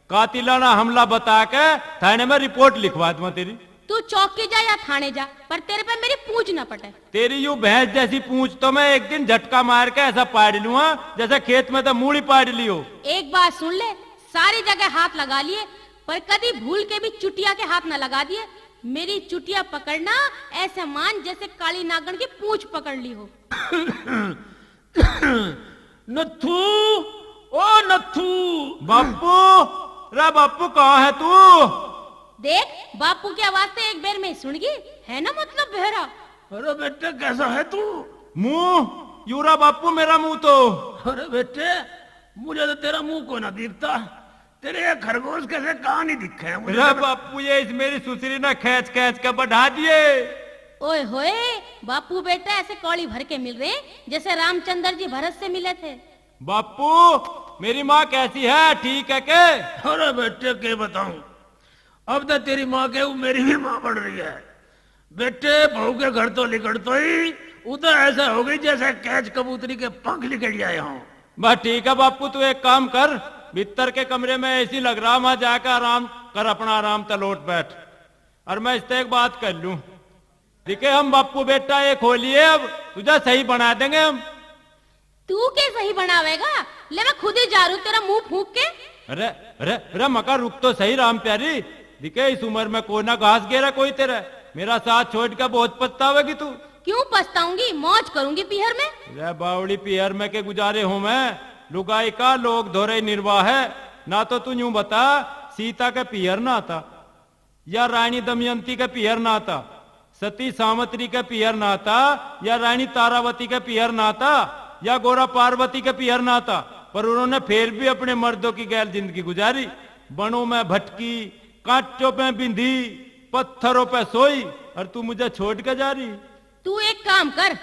[SPEAKER 8] कातिलाना हमला बता के थाने में रिपोर्ट लिखवा दूं तेरी।
[SPEAKER 4] तू चौकी जा या थाने जा, पर तेरे पे मेरी पूंछ न पटे।
[SPEAKER 8] तेरी यूं भैंस जैसी पूंछ तो मैं एक दिन झटका मार के ऐसा पाड़ लूंगा जैसे खेत में तो मूड़ी पाड़ ली हो।
[SPEAKER 4] एक बात सुन ले, सारी जगह हाथ लगा लिए, पर कभी भूल के भी चुटिया के हाथ न लगा दिए। मेरी चुटिया पकड़ना ऐसे मान जैसे काली नागन की पूंछ पकड़ ली हो।
[SPEAKER 8] नथू, ओ नथू, बापू, रा बापू कहाँ है तू?
[SPEAKER 4] देख, बापू की आवाज तो एक बेर में सुन गई है ना, मतलब बहरा।
[SPEAKER 6] अरे बेटे कैसा है तू?
[SPEAKER 8] मुंह यूरा बापू मेरा मुंह तो।
[SPEAKER 6] अरे बेटे मुझे तो तेरा मुंह को ना दिखता, तेरे ये खरगोश कैसे कहाँ नहीं दिखे हैं मुझे।
[SPEAKER 8] रे बापू ये इस मेरी सुसरी ना खैच खैच कर बढ़ा दिए।
[SPEAKER 4] ओए होए, बापू बेटा ऐसे कौड़ी भर के मिल रहे जैसे रामचंद्र जी भरत से मिले थे।
[SPEAKER 8] बापू मेरी माँ कैसी है, ठीक है के?
[SPEAKER 6] अरे बेटे के बताऊं, अब तो तेरी माँ के वो मेरी भी माँ बढ़ रही है। बेटे बहू के घर तो लिकड़ तो ही उधर ऐसा हो गई जैसे कैच कबूतरी के पंख लिकड़ जाए हों।
[SPEAKER 8] बस ठीक है बापू, तू एक काम कर, भीतर के कमरे में ऐसी लग रहा, वहां जाकर आराम कर, अपना आराम तलोट बैठ, और मैं इससे एक बात कर लूं। दिखे हम बापू बेटा एक होलिए, अब तुझे सही बना देंगे हम।
[SPEAKER 4] तू के सही बनावेगा? ले मैं खुद ही जा रहा हूं तेरा मुंह फूंक के।
[SPEAKER 8] अरे अरे अरे मका रुक तो सही राम प्यारी, दिखे इस उम्र में कोई ना घास गेरा कोई तेरा, मेरा साथ छोड़ कर बहुत पछतावेगी तू।
[SPEAKER 4] क्यों पछताऊंगी, मौज करूंगी पीहर में।
[SPEAKER 8] रे बावड़ी पीहर में के गुजारे हूं मैं, लुगाई का लोग धोरे निर्वाह है ना। तो तू यूं बता, सीता का पीहर ना आता या रानी दमयंती का पीहर ना आता, सती सामत्री का पियर नाता या रानी तारावती का पियर नाता या गोरा पार्वती का पियर नाता, पर उन्होंने फिर भी अपने मर्दों की गैर जिंदगी गुजारी। बनों में भटकी, कांटों पे बिंधी, पत्थरों पे सोई, और तू मुझे छोड़ के जा रही।
[SPEAKER 4] तू एक काम कर,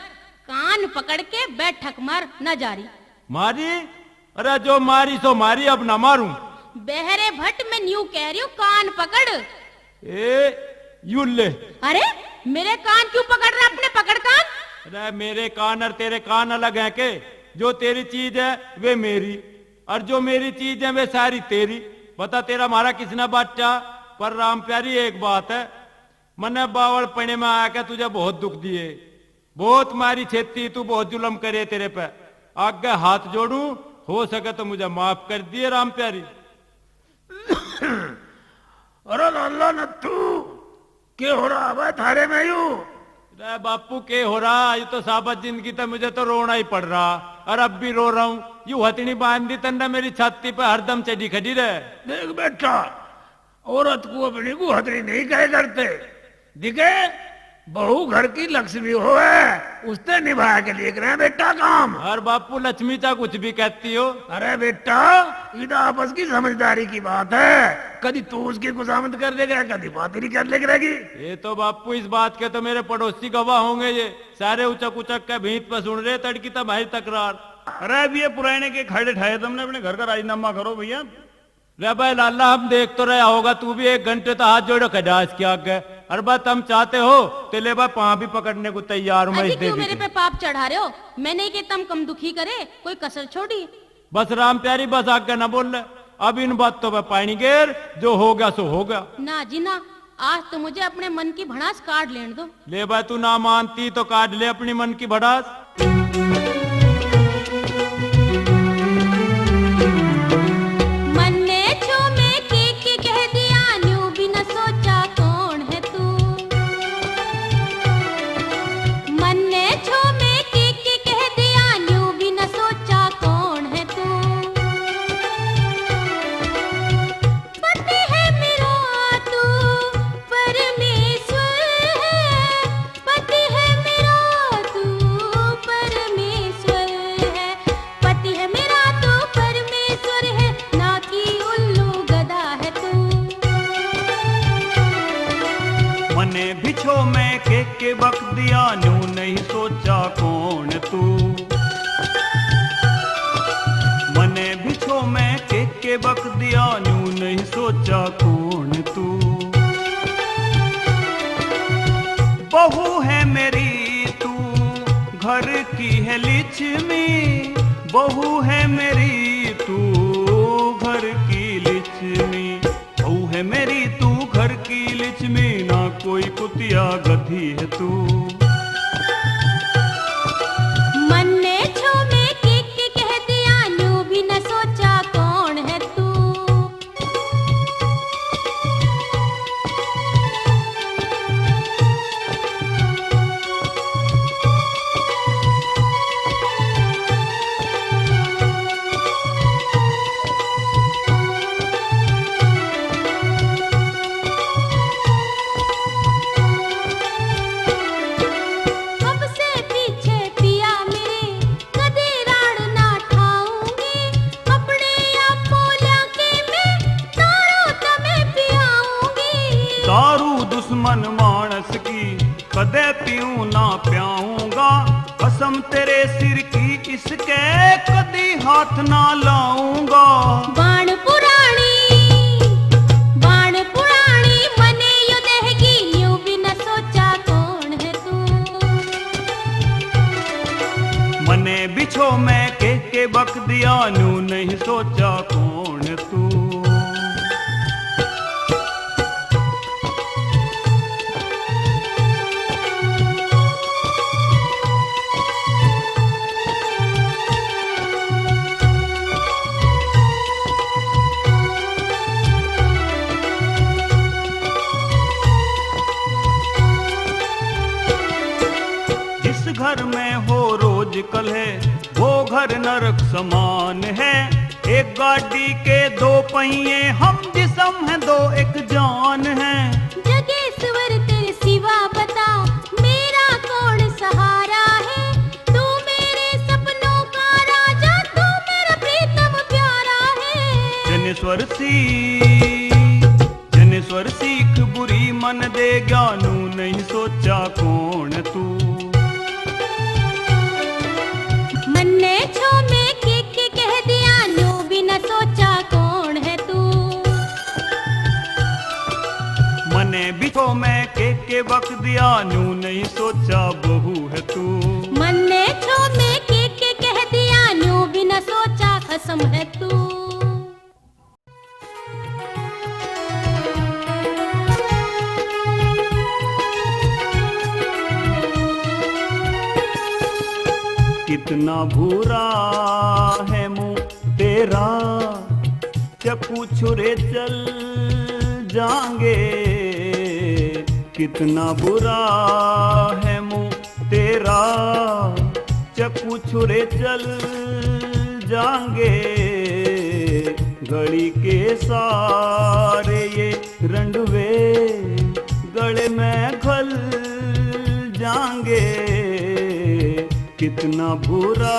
[SPEAKER 4] कान पकड़ के बैठक मार, न जा रही।
[SPEAKER 8] मारी? अरे जो मारी सो मारी, अब ना मारूं।
[SPEAKER 4] बहरे भट्ट, मैं न्यू कह रही हूँ, कान पकड़।
[SPEAKER 8] यू ले।
[SPEAKER 4] अरे मेरे कान क्यों पकड़ रहा? अपने पकड़ कान।
[SPEAKER 8] अरे मेरे कान और तेरे कान अलग हैं के? जो तेरी चीज है वे मेरी, और जो मेरी चीज है वे सारी तेरी। बता तेरा मारा किसने बाटा? पर राम प्यारी एक बात है, मने बावल पने में आके तुझे बहुत दुख दिए, बहुत मारी छेती, तू बहुत जुलम करे तेरे पे। आगे हाथ जोड़ू, हो सके तो मुझे माफ कर दिए राम प्यारी।
[SPEAKER 6] अरे अल्लाह नत्थू, क्या हो रहा है थारे में यूं?
[SPEAKER 8] अरे बापू के हो रहा, ये तो साबत जिंदगी तो मुझे तो रोना ही पड़ रहा, और अब भी रो रहा हूँ। यू हथनी बांध दी तन्ने मेरी छाती पे हरदम चढ़ी खड़ी रहे।
[SPEAKER 6] देख बेटा, औरत को अपनी को हथनी नहीं कहे करते। दिखे बहू घर की लक्ष्मी हो है, उसने निभाया के लिए रहे बेटा काम।
[SPEAKER 8] और बापू लक्ष्मी चा कुछ भी कहती हो।
[SPEAKER 6] अरे बेटा, इधर आपस की समझदारी की बात है। कभी तू उसकी खुशामद कर देगा, कभी बात ही कर लेगी रहेगी।
[SPEAKER 8] ये तो बापू इस बात के तो मेरे पड़ोसी गवाह होंगे, ये सारे उचक उचक के भीत पर सुन रहे तड़की तुम्हारी तकरार।
[SPEAKER 2] अरे अब ये पुराने के खड़े ठाए तुमने, अपने घर का राजीनामा करो भैया।
[SPEAKER 8] रे भाई लाला, हम देख तो रहा होगा, तू भी एक घंटे तो हाथ जोड़ो खजास के आगे। अरे बात हम चाहते हो तो ले भाई पाँ भी पकड़ने को तैयार हूँ मैं।
[SPEAKER 4] अजी क्यों मेरे पे पाप चढ़ा रहे हो? मैं नहीं कहता हम कम दुखी करे, कोई कसर छोड़ी।
[SPEAKER 8] बस राम प्यारी, बस आगे ना बोल रहे। अब इन बातों पे पानी गेर, जो हो गया सो हो गया।
[SPEAKER 4] ना जी ना, आज तो मुझे अपने मन की भड़ास काट लेने दो।
[SPEAKER 8] ले भाई, तू ना मानती तो काट ले अपनी मन की भड़ास।
[SPEAKER 2] के बक दिया न्यू नहीं सोचा कौन तू। मने बिछो मैं के बक दिया न्यू नहीं सोचा कौन तू। बहू है मेरी तू घर की है लिच्छमी, बहू है मेरी तू घर की लिच्छमी। बहू है मेरी तू घर की लिच्छमी, ना कोई कुतिया गधी है तू।
[SPEAKER 4] मन ने छो में के कह दिया न्यू भी न सोचा कौन है तू।
[SPEAKER 2] दारू दुश्मन मानस की कदे पीऊं ना प्याऊंगा। कसम तेरे सिर की इसके कदी हाथ ना लाऊंगा।
[SPEAKER 4] बाण पुरानी मने यो देहगी न्यू भी न सोचा कौन है तू।
[SPEAKER 2] मने बिछो मैं के बक दिया न्यू नहीं सोचा कौन तू। घर में हो रोज कल है वो घर नरक समान है। एक गाड़ी के दो पहिए हम जिस्म हैं दो एक जान है।
[SPEAKER 4] जगेश्वर तेरे सिवा बता
[SPEAKER 2] जनेश्वर सीख बुरी मन दे ज्ञानू नहीं सोचा कौन तू।
[SPEAKER 4] मन ने छो में के कह दिया नो भी न सोचा कौन है तू।
[SPEAKER 2] मने बिछो में के वक्त दिया नू नहीं सोचा बहू है तू।
[SPEAKER 4] मन ने छो में के कह दिया नो भी न सोचा कसम है तू।
[SPEAKER 2] कितना भूरा है मुंह तेरा, चक्कू छुरे चल जाएंगे। कितना बुरा है मुंह तेरा, चक्कू छुरे चल जाएंगे। घड़ी के सारे ये रंडवे गले में घल जाएंगे। कितना बुरा